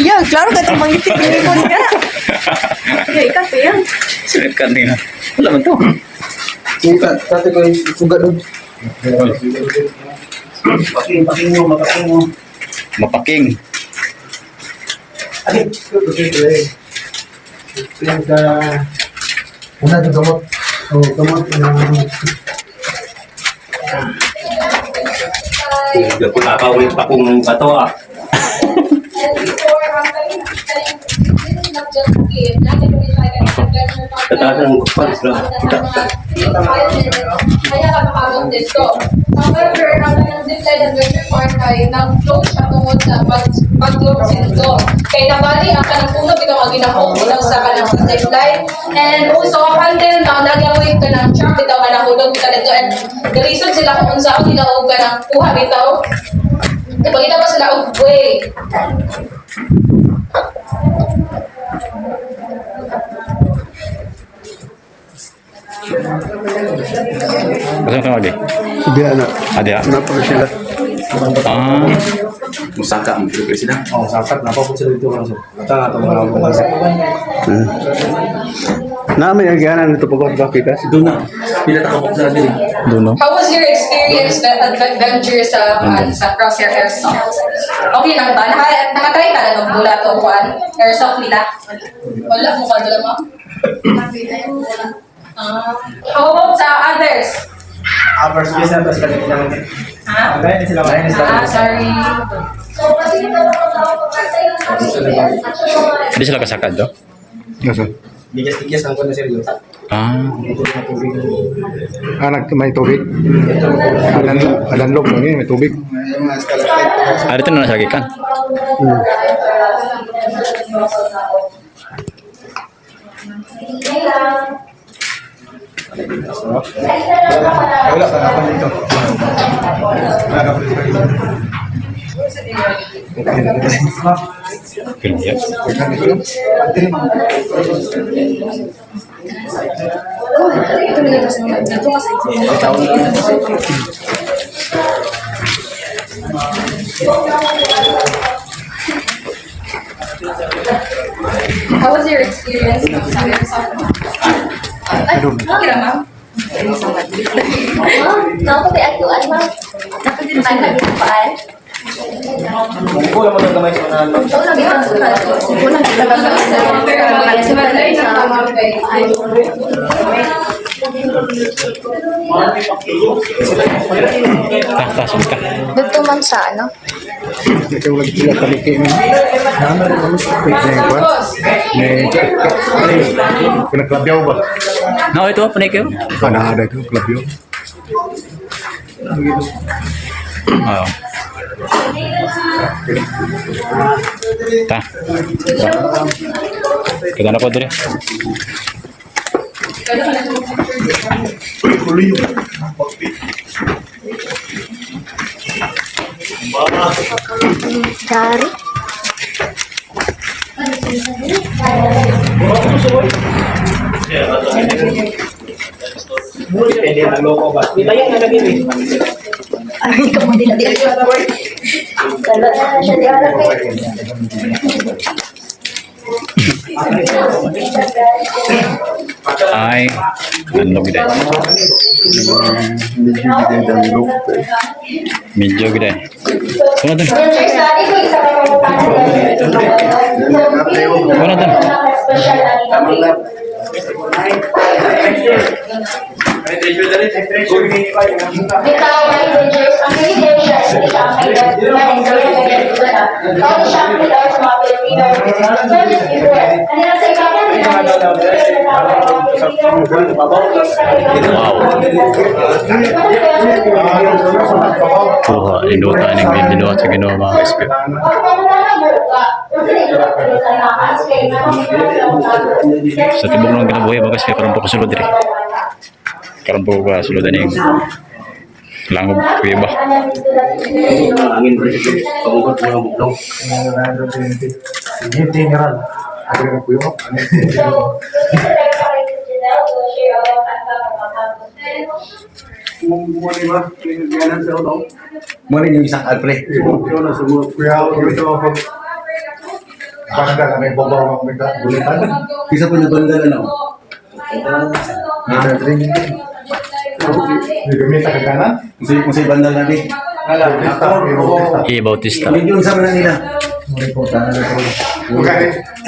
Yan, klaro ka itong mangisip ni Ipon ka. Okay, ikaw pa yan. Sunod ka nila. Wala man to. Dati ko yung sugat doon. Paking mo. Mapaking. Ano? Una ito gamot. Oh, gamot. Nakakawin pa kung bato ah. Tatadang kupas lang. Kaya nakakagod dito. However, ang zipline adventure park ay nag-float siya tungod sa pag-float dito. Kaya nabali ang kanang puno bitaw ang ginahong ulang sa kanang sa zipline. And also, upon then, nagyawin ka ng truck bitaw ka ng hulog ka dito. And the reason sila kung saan ginahong ka ng kuha bitaw, ipagkita pa sila og way. Kasama ka lagi? Hindi na. Adi ah. Napag sila. Ah. Musaka ang dito sila. Oh, sakat. Napapag sila dito. Ata nga itong mga bukas. Namin ang ganan nito pag bakit Doon na. Pila ta ka sa dili. Doon no? How was your experience adventure sa Crosshair Airsoft? Okay lang ba? Nakatry ka na nung mula to kuan airsoft nila? Wala mo ka doon mo? How about sa others? First place na tapos kanina lang. Ha? Kaya sila kaya sila. Sorry. Hindi sila kasakad do? Yes. Bigas-bigas ang kuno seryo. Ah. May tubig. Alanlog mo may tubig. Ah, dito na nasa kan. Wala ka na dito. Kaya. How was your experience sa okay lang, ma'am. Nakapagay at tuan, ma'am. Nakapagay at tuan. Kulang mo ng kamay sa unahan, ma'am. Ito lang yung sulat. Kulang yung Dito man sa ano? Ikaw lagi sila kaliki mo. Nama rin mo sa page na yung Kinaklabyaw ba? No, ito apa nih kau? Ada itu klabyaw. Oh. Ta. Kita na po dire. Dari. Ay, kamu tidak diajak. Kalau saya diajak. Ay, ano gede. Medyo gede. Ano dun? Ano dun? Wow. Induta ini binuhat sa Ginoo mga ka-SP. Sa tibok ng kinabuhi mga ka-SP karon po kasulod diri. Karon po kasulod ani langob kuya ba. Angin berarti pagubot mo ng buklong. Hindi tingnan. Ada yang kuyo. Mo rin yung isang alpre. Kuyo na sa mga kuya. Ito ako. Basta kami babaw ng mga gulitan. Isa po na banda na. Ada training. Hindi kami sa kanan. Musay banda na di. Iya Bautista. Medyo sa mana nila.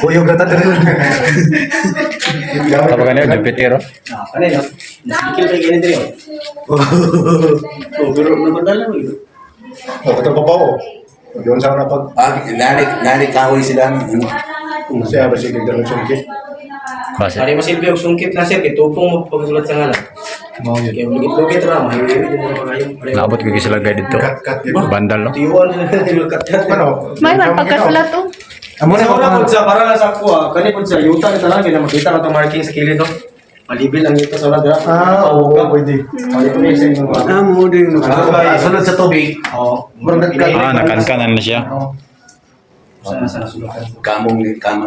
Kuyo gata din. Apa kan ya Jupiter? Ano yun? Nasikil kayo ganito yun. Pero nabanda lang yun. Oh, ito babaw. Diyon sa na pag Narik kahoy sila. siya ba sige dalang sungkit. Base. Ari masilbi og sungkit na siya kay tupong mo pagsulat sa ngalan. Mao yun. Kaya lugit-lugit ra mahiwi din mo pa kayo. Naabot ko sila guide dito. Kat yun. Bandal no. Tiwan din kat-kat. Ano? May man pagkasulat to. Amo na Sa una pud sa para lang sa ako kani pud sa yuta ni tanan kay makita ka tong marking sa kilid do. Malibil ang ito sa una dira. Oo, pwede. Mali ko ni sa inyo. Mo din. Sunod sa tubig. Oo. Ah, nakankanan na siya. Sana sana sulatan. Kamang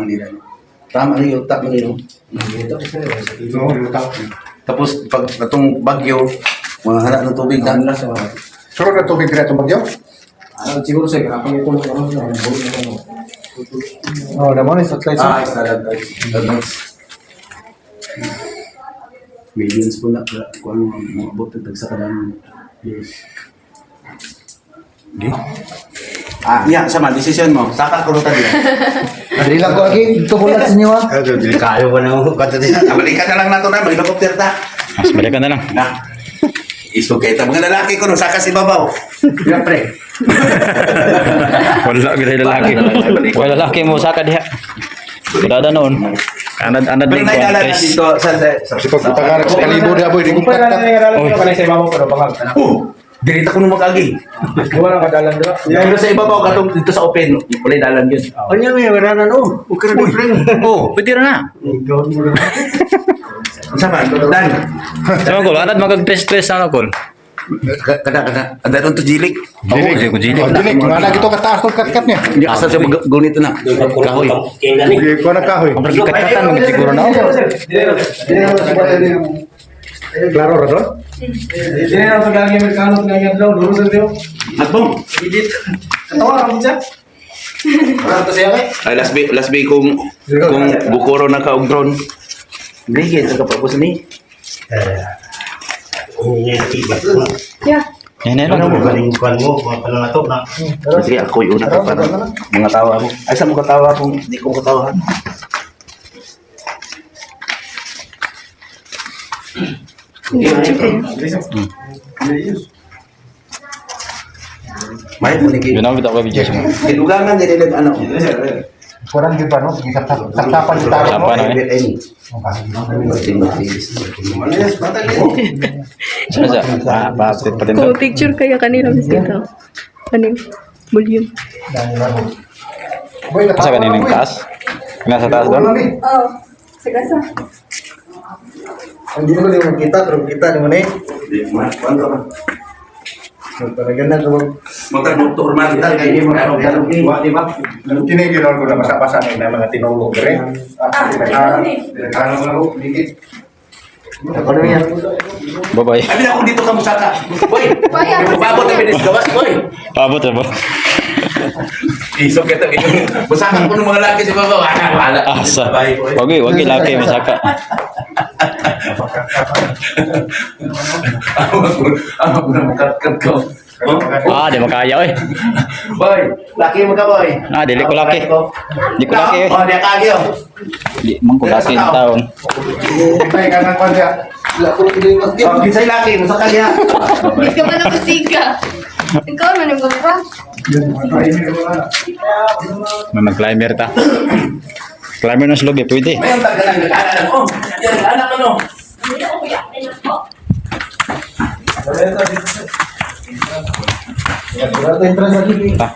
nila. Tama rin yung tap nila. Tapos pag itong bagyo, mga hala ng tubig na. Suro na tubig dito bagyo? Siguro sa kapag ito ano na buo na ano. Oh, naman sa slide sa. Millions po na kung ano maabot at sa kadang years. Yeah, sama decision mo. Saka kurutan din. Dili lang ko lagi ito bulat sa inyo ha. Kayo ba na ako kanta din. Balikan na lang nato na helicopter ta. Mas balikan na lang. Na. Isu kita mga lalaki ko no saka si babaw. Ya pre. Wala gid lalaki. Wala lalaki mo saka diha. Wala da noon. Anad Pero ning nailala na contest. dito sa Si pagputagar sa kalibo dia boy di Kung pala kumpat. nangyayari ka pa sa ibabaw pero bangag. Dirita ko nung mag-agi. Wala ka dalan dira. Pero sa ibabaw katong dito sa open, wala dalan yun. Anya may wala na oh. Ukra na friend. Oh, pwede na. Sama, dan. Sama ko, anad magag-test ano ko. Kada. Ada nung to jilik. Jilik, ko jilik. Oh, dilik ngana gito kataas tong kat-kat niya. Hindi asal siya gunito na. Kahoy. Di ko na kahoy. Ang kat-katan mo siguro na. Klaro ra do? Dili na sa gagi Amerikano nga yan daw duro sa diyo. Atbong. Edit. Katawa ra mo siya. Ay last week kung bukuro na ka og drone. Bigyan sa kapapos ni. Yan yan. Sige ako yung una pa mga tawa mo. Ay sa mga tawa kung di ko katawa. May mo ni Yun ako kita ko video mo. Dilugangan din nila ano. Kurang di pa, no? Saksapan di taro. Saksapan, no? Sino siya? Pa-update pa din. Kung picture kaya kanila dito. Ano yung volume? Asa kanina yung taas? Nasa taas doon? Oo. Sagasa. Hindi mo din kita, pero kita di mana? Talaga na ko. Doktor man kita kay mo ano di ba? Tinigil ko na basa-basa na mga tinulog rin. Ano na ro, dikit. Ano yan? Bye-bye. Abi ako dito ka musaka. Boy. Babot na binis gawas boy. Abot na ba? Iso kita ini. Musakan ko ng mga laki sa baba. Wala. Asa. Wagi laki masaka. Ako na makakat ko. Di makaya eh. Boy, laki mo ka boy. Dili ko laki. Di ko laki eh. Oh, dia kagi oh. Di man ko laki ng taon. May kanang pa siya. Oh, kisay laki mo sa kanya. Hindi ka man ako siga. Ikaw man yung gumpa. May mag-climber ta. Climber ng slog eh, pwede. May ang tagalan ng anak oh. Yan anak ano. Ta.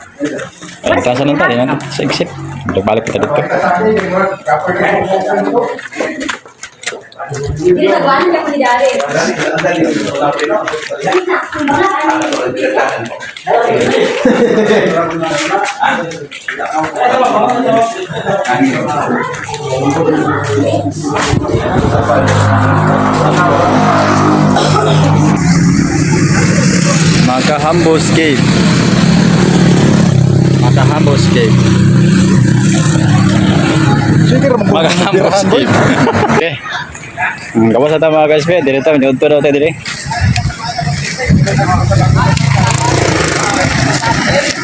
Pagkasa ng tali natin sa exit. Balik kita dito. Hindi sa buwan ka pa ni Dari. Makahambos Cave. Makahambos Cave. Makahambos Cave. Okay. Kamusta tayo mga guys? Dito tayo, minunto daw tayo dito.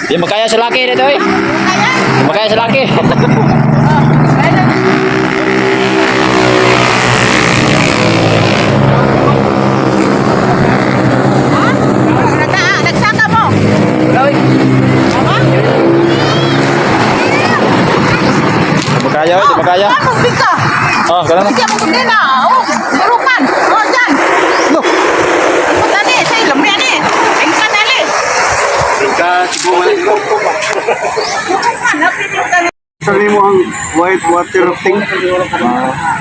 Di makaya sa laki dito eh. Di makaya sa laki. Nagsaka mo. Di makaya, di makaya. Magbika. Oh, ganun na. Siya mo kundi na. Oh, surukan. Oh, dyan. Look. Ito tani. Sa ilong yan eh. Ay, kanali. Sabi mo ang white water rafting?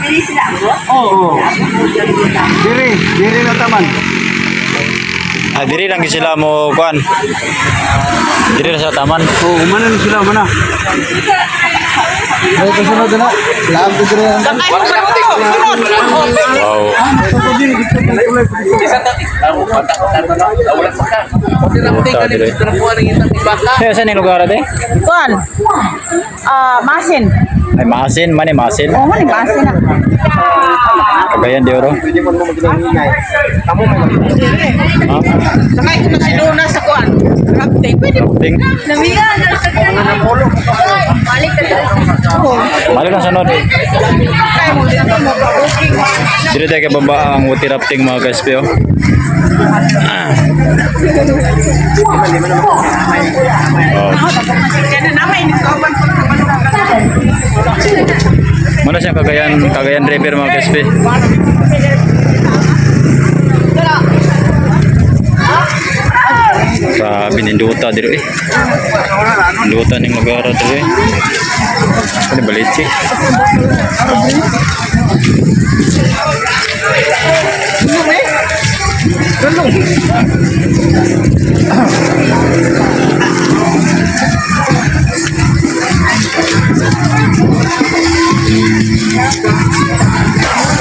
Pili sila ako. Oo. Diri na taman. Diri lang sila mo kuan. Diri lang sa taman. Oo, mana sila mana? Ay, kasunod na. Lahat ko diri. Sakay mo ba ito? Sunod. Wow. Puta diri. Saan yung lugar ate? Kuan. Masin. Ay masin, man eh masin. Oo, man, masin na. Cagayan de Oro. Sakay ko na si Luna sa kuan. Rafting. Pwede mo. Ting. Namiya na sa kanila. Balik ka dito. Mali lang sunod. Sakay mo. Dito mo pa-booking. Dito tayo kay baba ang water rafting mga guys po. Kaya na namin. Kauban ko na kabalukan. Mana siya Cagayan River mga guys po. Grabe ninduta dito eh. Ninduta ning lugar dito eh. Ano balit sih?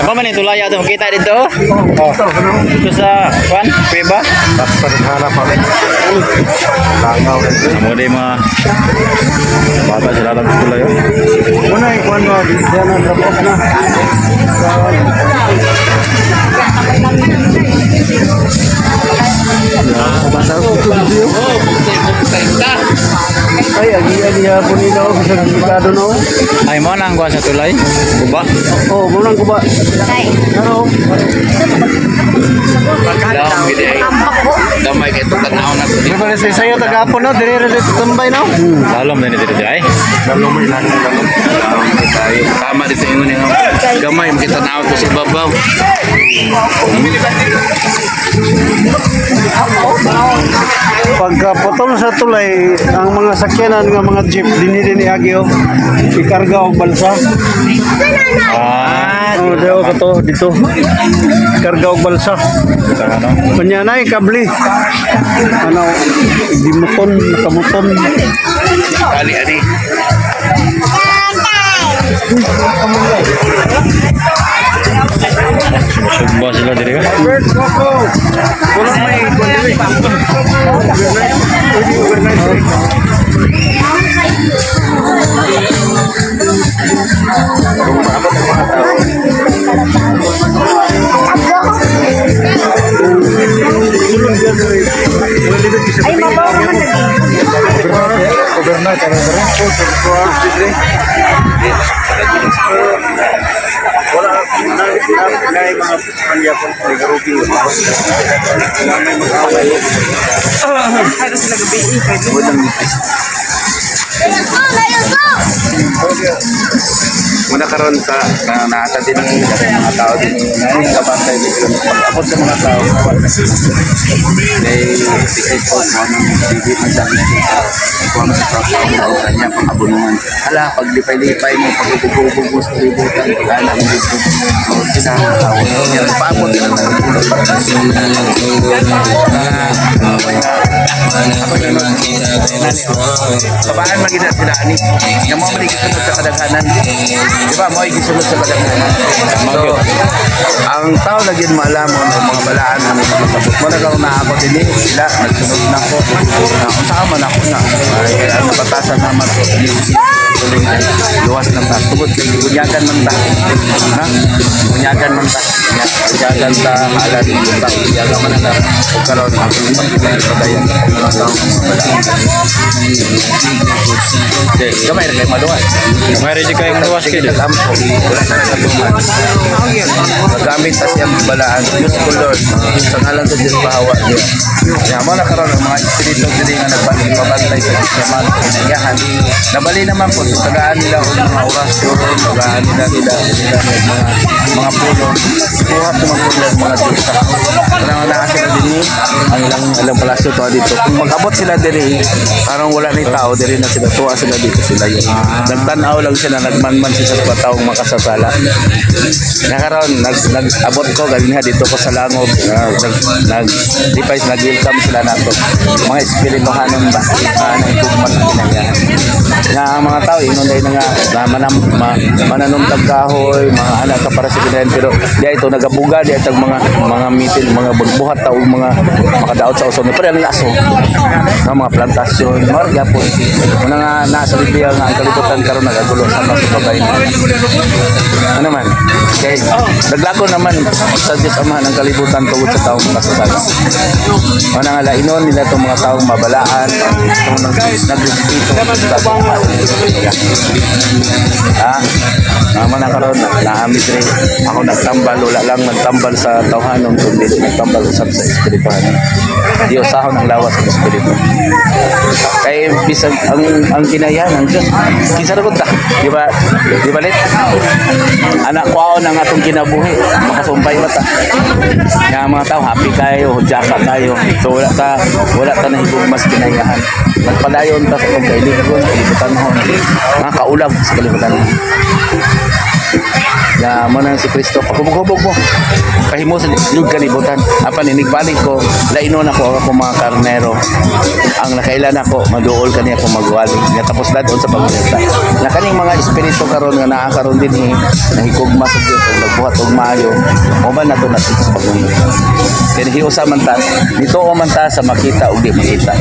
Apa? man ito laya ito. Kita dito. Ito sa kuan, Kuweba. Basta naghanap ako. Langaw. Amo day mga bata sila lang sa tulay. Muna ikuan mo, diyan ang tapos na. Basta ko video. Ay, agi hapon nila ako sa delikado na ako. Ay mo nang kuan sa tulay. Kuba. Oo, munang ko ba? Ano? Daw gid ay. Damay kay to tanaw na Di ba sa sayo tagapon no, dire dire tambay no. Lalom din dito ay. Dalo mo ilan dalo. tayo. Tama dito yung gamay makita na to sa babaw. Pagka putol sa tulay, ang mga sakyanan ng mga jeep dinhi niagyo ikarga og balsa. Oh, deo ka to dito. Karga og balsa. Ano? Kunya na kabli. Ano, dimuton, nakamuton. Kali ani. Sumba sila diri ka. Wala may Ay, mabaw naman Muna karon sa naasa din ng mga tao din na kabantay dito pag-abot sa mga tao may sikis po mo ng TV magsabi kung sa tao na kanya pang-abunungan hala pag lipay-lipay mo pag-ubog-ubog sa libutan pag-alam mo dito so sila tao yan paabot na ako kabaan magina sila ani yung mga maligisunod sa kadaghanan di ba mo gisunod sa kadaghanan so ang tao na gid maalamon ang mga balaan ang mga sabot mo nagaw na ako din sila nagsunod na ko unsa man ako na ay ang batasan naman ko luwas ng ta tugod kay bunyagan man ta ha bunyagan man ta bunyagan ta halal ta bunyagan man ta karon ang pagkakayan mga tao okay gamay ra kay maduwas May ready kayong luwas kayo. wala na nagatuman magamit ta siyang balaan useful Lord sa ngalan sa Diyos bahawa niya kaya mo na karon ang mga espiritu diri nga nagbantay sa Diyos yahan nabali naman po tagaan nila og mga orasyon tagaan nila mga pulo buhat ng mga Diyos karang naa sila din ang ilang palasyo to dito kung mag-abot sila diri parang wala ni tao diri na sila tuwa sila dito sila yun nagtanaw lang sila nagmanman sila sa taong makasasala nakaroon nag-abot ko galing dito ko sa Langob nag-welcome sila nato mga espirituhanon ba nagtugmas kinayahan nga mga tao ingon dahil nga mananumtag kahoy mga anak ka para sa kinayan pero di ito nagabuga di ito mga mitin mga buhat tao mga makadaot sa uson pero ang aso mga plantasyon marga po una nga nasa Libya nga ang kalibutan karon nagagulo sa mga babay ano man okay naglako naman sa Diyos Ama ng kalibutan tungod sa taong makasasala una nga lainon nila itong mga taong mabalaan nag-respito naman na karon naamit rin ako nagtambal wala lang nagtambal sa tawhanon kundi nagtambal usap sa espirituhan Diyos sahon ang lawas ng espiritu kay bisag ang kinayan ng Diyos kinsa ra ta di ba lit anak ko ang atong kinabuhi makasumpay mata nga mga tao happy kayo hujaka kayo so wala ta nahigugmas kinayahan nagpadayon ta sa kalibutan kalibutan ho nga kaulag sa kalibutan Na mo nang si Kristo pagubog-ubog mo. Pahimo sa lug kalibutan. Apan inigbalik ko, lainon ako mga karnero. Ang nakailan ako, maduol kaniya ko magwali. Nga tapos dadon sa pagmenta. Na kaning mga espiritu karon nga naa karon dinhi, nahikugma sa Dios ug nagbuhat og maayo. Mo ba nato na sa pagmenta. Kaya hiusa man ta, nito o man ta sa makita ug di makita.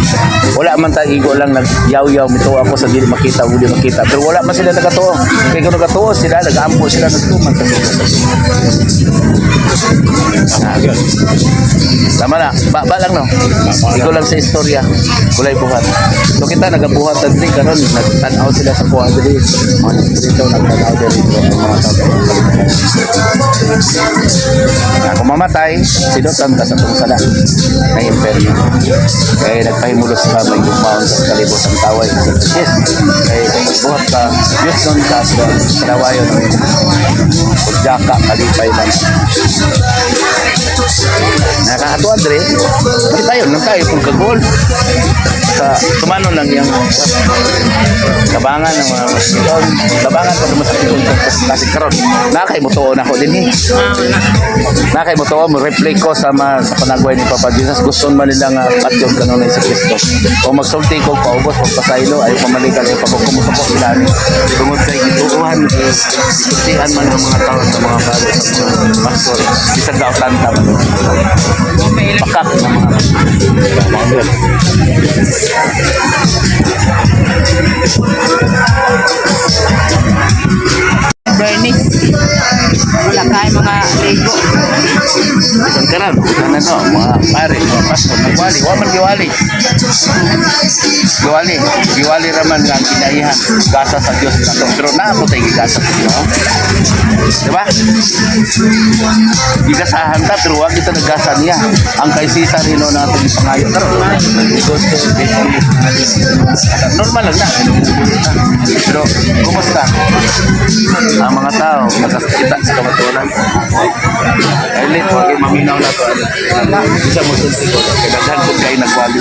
Wala man ta igo lang nagyaw-yaw mito ako sa dili makita ug di makita. Pero wala man sila nagatuo. Kaya kung nagatuo sila, nag-ampo sila nagtuman sa tama na, ba lang no. Igo lang sa istorya, kulay buhat. So kita nagabuhat na din karon, nagtanaw sila sa kuha dili. Mga dito nagtanaw dili mga tao. Kung mamatay, sinutan ka sa tungsala na imperyo. Kaya nagpahimulos ka, may gumaon sa kalibutan taway sa Diyos. Kaya buhat ka, Diyos nun ka sa karawayon Pudyaka, kalipay lang. Nakakato Andre, bakit tayo? Nang tayo kung kagol. Sa tumano lang yung kabangan ng mga masikon. Kabangan ko naman sa pikon kasi karon. Nakaimutoon ako din eh. Nakaimutoon mo, replay ko sa panagway ni Papa Jesus. Gusto man nilang patyon kanunay sa Kristo. Kung magsulti ko, paubos, magpasaylo, ayaw pamalikan yung pagkumusapok ilani. Tungod kay gituuhan, ikuntihan man ang mga tao sa mga balo, sa mga pastor. Bisag daw tanta man. Pakak na mga Bernice. Wala kayo mga ligo. isang karan, bukan na to, mga pare, mga pastor, nagwali, waman giwali. Giwali raman nga ang kinaihan, gasa sa Diyos na to. Pero naamo tayo gigasa sa Diyos. Diba? Gigasahan ka, pero huwag kita nagasa niya. Ang kay Cesar, na itong ipangayo. Pero, gusto, normal lang na. Pero, kumusta? Ang mga tao, nagkasakita sa kamatulan. Ay, lit, huwag yung maminaw na to. Isa mo sulti ko, kailangan ko kayo nagwali.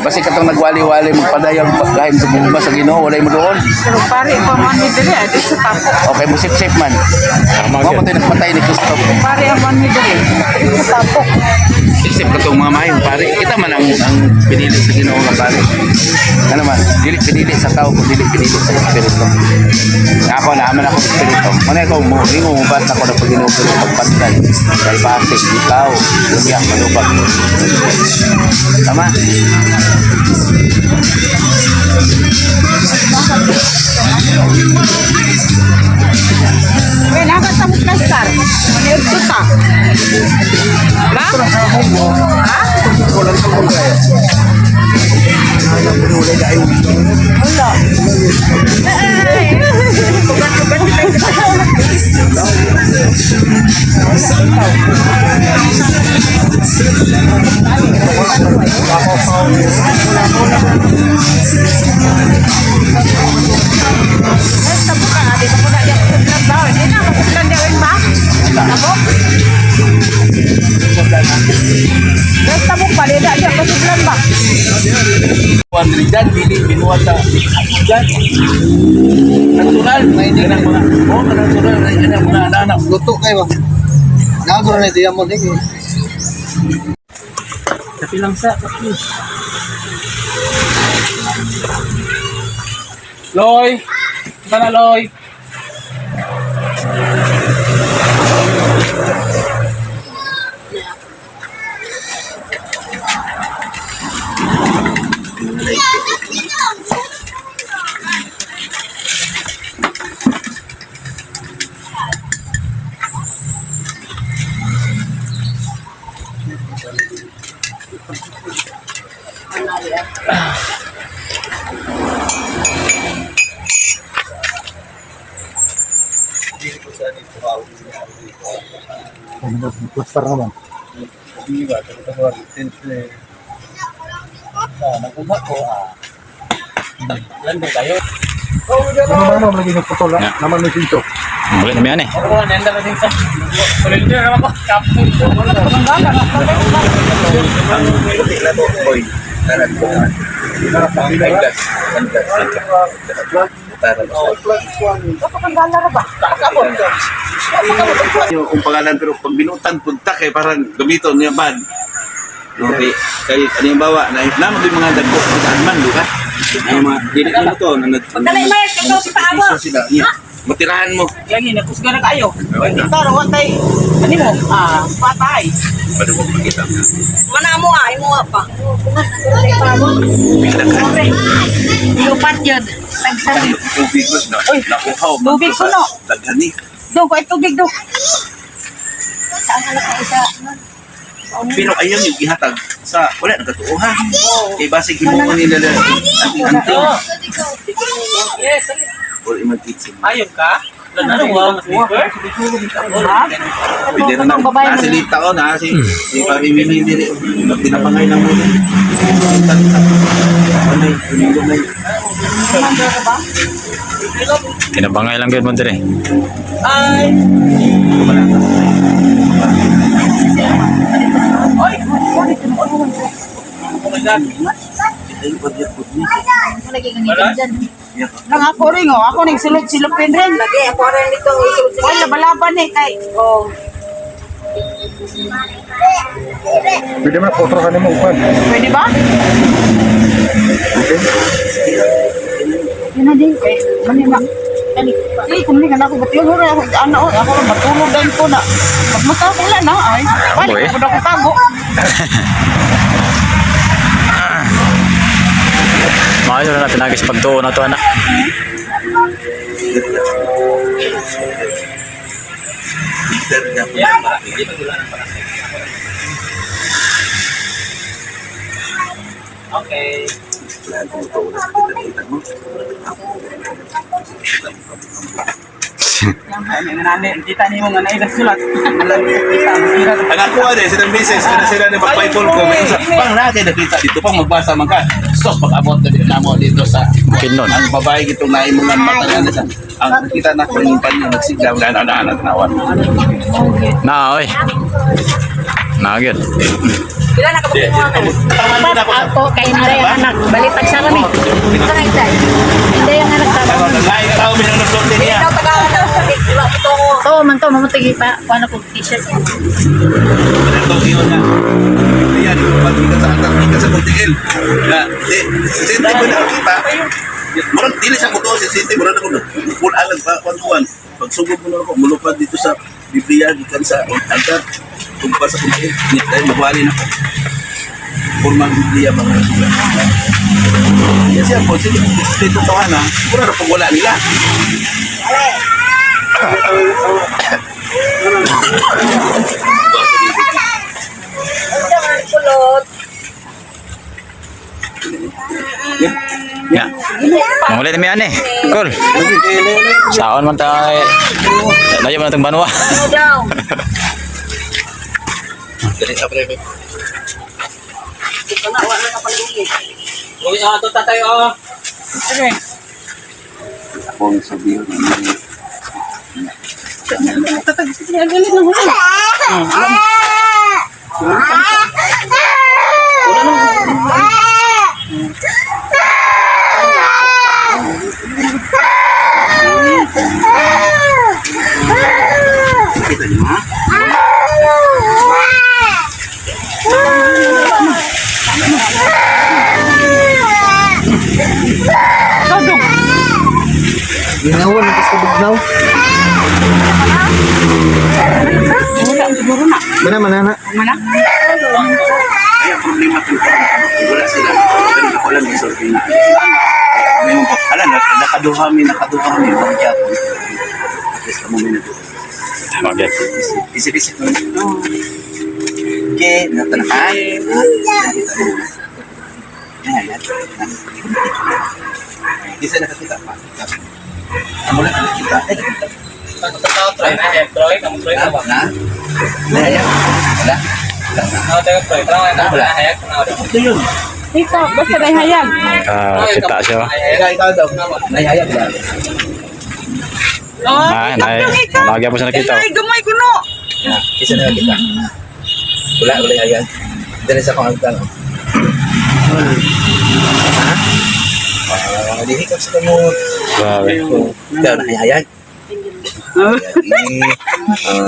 Basi katong nagwali-wali, magpadayang pagkain sa bumba sa Ginoo, walay mo doon. Pero pare, pa man ni dili, dito sa tapo. Okay, musip-sip man. Mga ko tayo nagpatay ni Kristo. Pare, ang man ni dili, dito sa tapo. Isip ko itong mga mayong pare. Kita man ang pinili sa Ginoo nga pare. Ano man, dili pinili sa tao, kung dili pinili sa Espiritu. Ako, naaman ako sa Espiritu. Manay ko, umubas ako na pag-Ginoo ko sa pagpantay. Kalpasik, ikaw, lumiyak, malubag. Tama? May nakatapos na star. Maniod ko ta. Ba? Ha? Wala. Tabuk paleda dia kesuburan ba? Juan Rizal, binuhat sa dyan. Natural, hindi ng mga, natural, hindi ng mga anak. Luto kayo. Nagro na diyan mo din. Tapi lang sa, Loy! Sana Loy! Plaster naman. Lando tayo. Ano ba lagi nagputol naman may pinto. Balik na yan eh. Ako na, nenda na din sa. Kulit nyo naman ko. Kapon. Ang puti na to, boy. Nanad ko. Yung kung pangalan pero pag binutan punta kay parang gamiton niya bad. Okay, kay ano yung bawa na naman yung mga dagko sa man di ba? Ay mga dili mo to na Pagkalay may ikaw si Paabo. sila. Matirahan mo. Lagi na kusga na kayo. Ikaw ro watay. Ani mo? Patay. Pwede mo makita. Mana mo imo pa. Lupat yun. Nagsabi. Tubig mo na. Nakuhaw. Tubig puno. Dagani. Dong ko tubig dong. Saan ka na isa? Pero ayaw yung ihatag sa wala nagkatuuhan. Kay basig himuon nila lang. Anting-anting. Or imag-kitsin. Ayun ka? Ano wow, sleeper? Pwede na na. Nasi taon ha. Si Pamimili dili. Pinapangay lang mo. Panay. Pinilumay. Kinabangay lang yun mo dire. Ay! Oh my God. Ay, pag-yapot niya. Nang ako rin oh. Ako ning silupin rin. Lagi ako rin dito isulot. Wala balaban eh kay. Oh. Pwede mo na potrohan mo upan. Pwede ba? Yun na din. Mani na. Kung hindi ka na ako batulog ako lang matulog din ko na. Pag matapila na ay. boy. Balik ako tago. Maayos na natin nagis pagtuon na to anak. Okay. Kita ni mo nga na sulat. Ang ako ade, silang beses, sila na pag-Bible ko. Pang natin nakita dito, pang magbasa man ka. Sos, pag-abot na din namo dito sa Kinon. ang babae itong naay mga matagal na sa ang nakita na kung yung panyo nagsiglaw na anak-anak nawan. Na oy. Na gyud. Pila na ka Ako, kay Inday ang anak. Balitag sa kami. Ito na Inday. Inday ang anak sa kami. Lain ka tao minunod din niya. So, man to, mamutigi pa. Kuha na kong t-shirt. Ito yun na. Ayan, pagkita sa Antarctica sa Kuntigil. Na, sinti mo nakakita. Murang dili sa kuto, sinti murang ako. Pulaan pa, kwan-kwan. Pagsugod mo na ako, mulupad dito sa Biblia, gikan sa altar. Tungkol sa Kuntigil. Dahil magwali na ako. Purmang Biblia mga sugat. Yan siya po, sige, dito tawanan. Mura na pag wala nila. Ya. Mangulit mi ani. Cool. Saon man tay. Layo man tong banwa. Dali sa prebe. Uy, ito tatay, oh. Ako ang sabihin. Kita niyo ha? Ginawa na sa bugnaw. Mana mana. Ay, ang problema ko. Wala sila. Pero ako lang yung sorry na. May mga pagkala, nakaduhami. Huwag kaya ako. At least kamo minuto. Okay. Isip-isip mo. Okay, natanahan. Isa nakakita pa. Ang mula nakakita. Troy na, Troy. Kamu Troy na ba? Na? Nahaya? Wala? Teka, Troy. Troy na. Hayag na. Ito yun. Ito, basta may hayag. Kita siya. Ikaw daw. Nahaya ba? Oh, Lagi po siya nakita. Ay, gamay ko no. Isa nakakita. Wala yan. Dali sa pangagtan. Dihikap sa kamot. Grabe. Ikaw na hayay.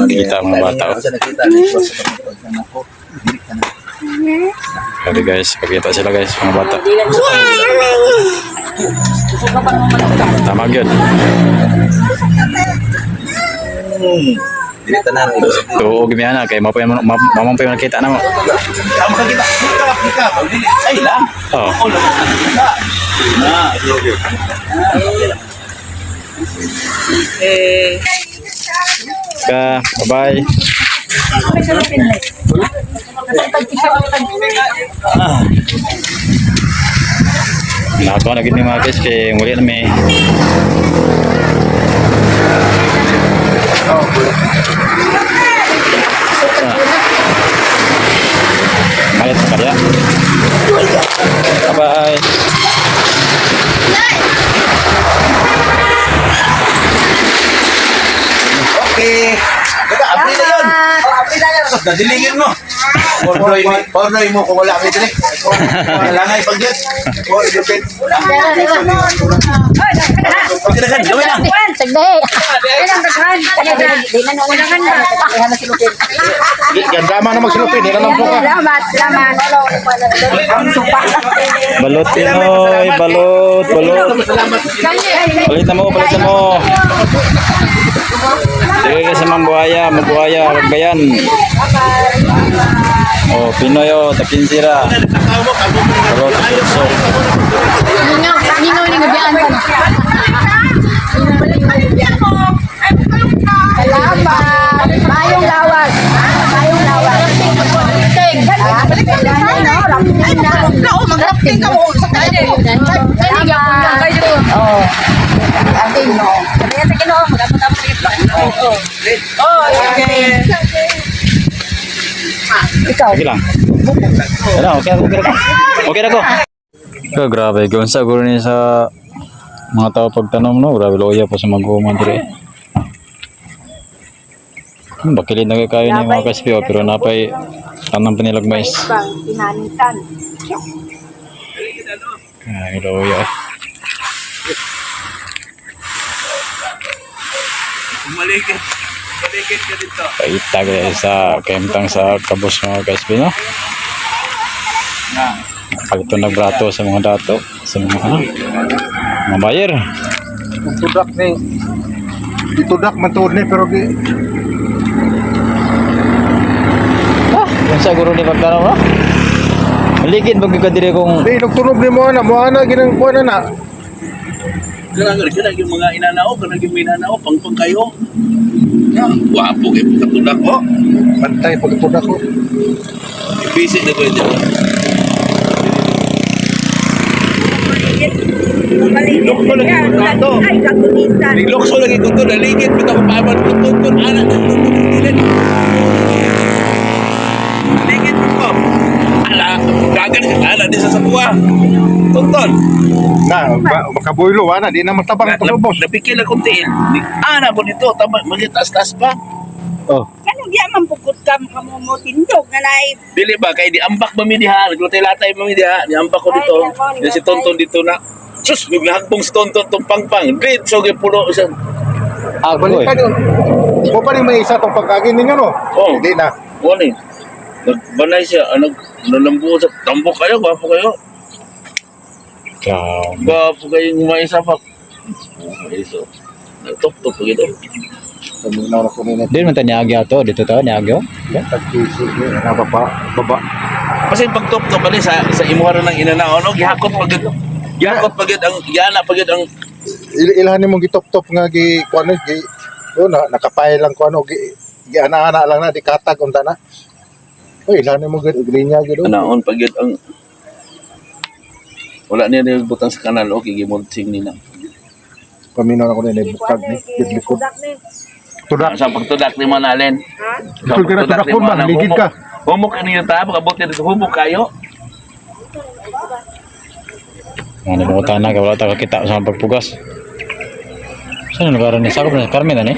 Kita ang mga bata. Sa nakita nito sa kamot ng ako. Dili ka na. Grabe guys, pakita sila guys, mga bata. Tama yun. Dili ka na. Oo, gimana kay mamang pa yung nakita na mo. Tama ka kita. Ikaw, dili. Ay lang. Oh. Ka, bye-bye. Nako na gid ni mga guys kay muli na may Malit sa kaya. Bye-bye. Okay. Kaya abri na yun. Abri na yun. Dadilingin mo. Pornoy mo kung wala kami dili. Kailangan ipag-get. Pagkinagan, gawin lang. Sagday. Di na naunahan na. Yan drama na magsilupin, yan naman po ka. Salamat. Balot Pinoy, balot. Balit na mo. Sige kasi mambuhaya, wag ba yan? Oh, Pinoy takin sira. Balot, so. Nino ni gabian pa. Salamat. Mayong lawas. Mag-rafting ka mo sa kanya. Sige lang. Ano, okay na ko. Oh, grabe, gawin sa guro niya sa mga tao pagtanong, no? Grabe, loya po sa mag-human dire. Bakilid na kayo ni mga kaspio, pero napay tanang panilag mais. Pinanitan. Ay, loya. Maligit ka dito. Paita guys sa kemtang sa kabos mga kaspio, no? Pagito nagbrato sa mga dato, sa mga buyer. Tudak ni. Itudak man tuod ni pero di Kung sa guro ni pagtanong, no? Maligid magkakadiri kung nagtunog ni mo ana ginang kuan na. Kailangan yung mga inanao, kailangan yung minanao, pangpang kayo. Wapo kayo pagkatudak ko. Pantay pagtudak ko. Busy na ko ito. Nilokso lagi ko ito. Ay, kakunitan. Nilokso lagi ko ito. Naligid, bita ko paman ko ito. Anak, naligid ko. Ala, gagan ka. Ala, di sa sabuha. Tonton. Na makaboylo ana di na matabang paglubos. Napikil akong tiin. Ana ko dito. Magitaas-taas pa. oh, Kanong di man pugod ka mo tindog na naay Dili ba? Kaya di ambak mamidiha. Naglutay-latay mamidiha. Di ambak ko dito. Yan si Tonton dito na. Sus, naglahagbong si Tonton tong pangpang. Great. So, puno siya. agoy. Mo pa rin may isa tong pagkagin ninyo no. Oh. Hindi na. Ano eh. Nagbanay siya. Nalambuo sa tambok kayo. Gwapo kayo. Gwapo kayo umaisa pa. So, nagtok-tok pa gito. Paminaw na ko ni Di man ta niagyo to, dito to niagyo. tagkisi na baba. Kasi pag top-top bali sa imuha ng inanao. No? Gihakot pagid. Gihakot pagid ang yana pagid ang Ilhan mo gitop-top nga gi kuan gi na nakapay lang kuan gi ana-ana lang na di katag unta na. Oy, ilhan mo gid grinya gid. anaon pagid ang wala niya nilbutang sa kanal. Okay, gimunting nila. Paminaw na ko ni bukag ni likod. Tudak. Sa pagtudak ni Manalen. Likod ka na tudak po ba? Ligid ka. Humok ka niyo ta, makabot niyo dito. Humok kayo. Ano mo tanah wala ta kakita sa pagpugas. Saan lugar ni sakop na Carmen ani?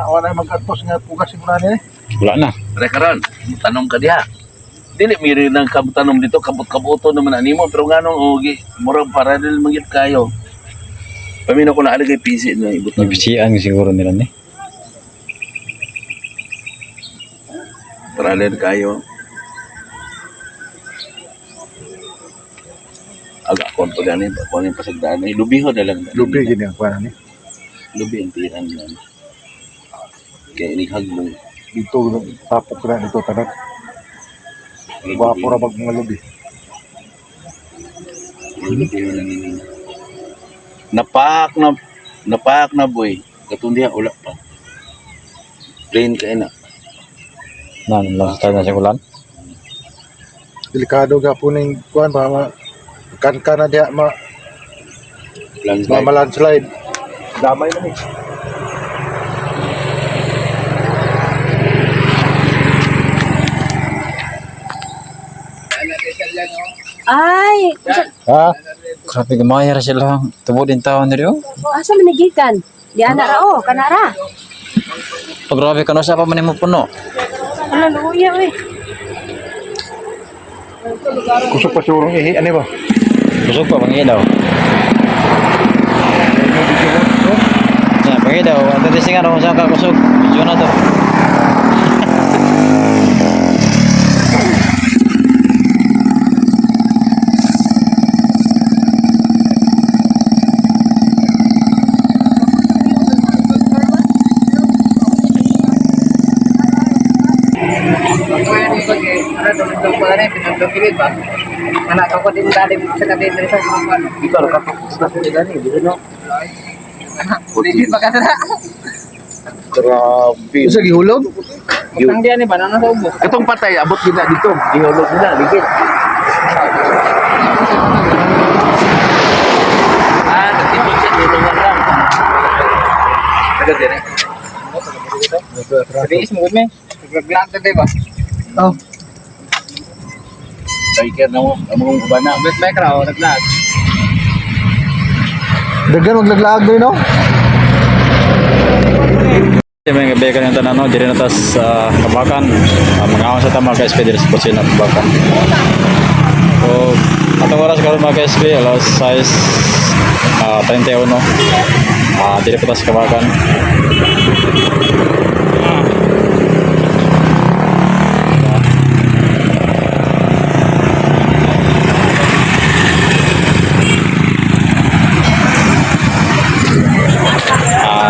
wala mag-adpos nga pugas siguro ni. Wala na. Rekaron, tanong ka diha. Dili miri nang kabutanom dito, kabut-kabuto naman animo, pero nga nung ugi, murag paralel mangit kayo. Paminaw ko na alagay PC na ibutan. Nabisian siguro nila ni. Paralel kayo. Agak kon pa gani, kon yung pasagdaan. Lubiho na lang. Lupi gini ang kuan ni. Lubi ang tiran lang. Kaya inihag mo. Dito tapok na dito tanan. Wa pura bag mga lubi. Napak na boy. Katundi ang ulap pa. Plain kayo na. Nan last time na sa ulan. Delikado ga po ning kuan ba kan na dia Landslide. landslide. Damay na ni. Ay, Ha? Grabe gamaya ra sila. Tubo din taon diri oh. asa manigikan? Di ana ra oh, kana ra. Oh, grabe ka no sa pa man mo puno. Ano luya we? Kusog pa siguro ihi ani ba? Kusog pa pangi daw. Sa pangi daw, ang tisingan ako sa kakusog. Medyo na to. Grabe. Sa gihulog? Katong patay, abot gina dito. Ihulog nila, ligit. Nagtipon siya, nilungan lang. Taga din eh. Oh. Biker na mo, among ubana. Dagan maglaglaag din no? May gabi ka ng tanan no, diri na tas kabakan. Mga awan sa tama ka SP diri sa kusina kabakan. So, atong oras karon mga SP alas 6:31. Diri pa tas kabakan.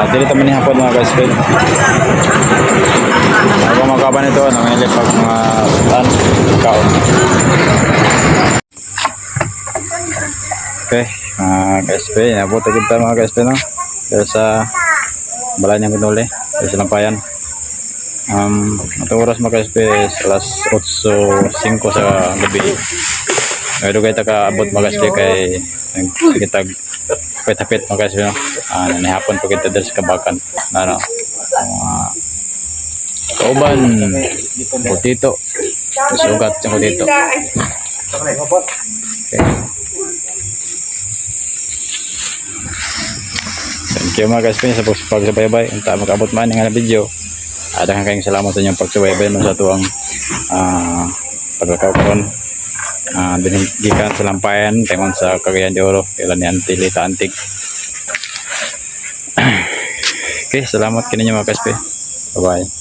Dili taman ni hapon mga guys. Ako magaban ito, nangilip pag mga tan kaon. Okay, guys, nabot kita mga guys no. Dahil sa balay niyang ginuli, dahil sa lampayan. Atong oras mga guys, alas 8:05 sa gabi. Ngayon kayo taka-abot mga guys kay nagkitag tapit mga guys no. Nanihapon po kita dahil sa kabakan na no. Kauban putito sugat yung putito. Okay. Thank you mga guys sa pagsubaybay. Unta mag-abot man ng video. Daghang kayong salamat sa inyong pagsubaybay sa tuwang pagkakaw karon. Gikan sa lampayan tayong sa Cagayan de Oro kailan ni Antilita Antig. Okay, salamat kininyo mga kaspe. Bye bye.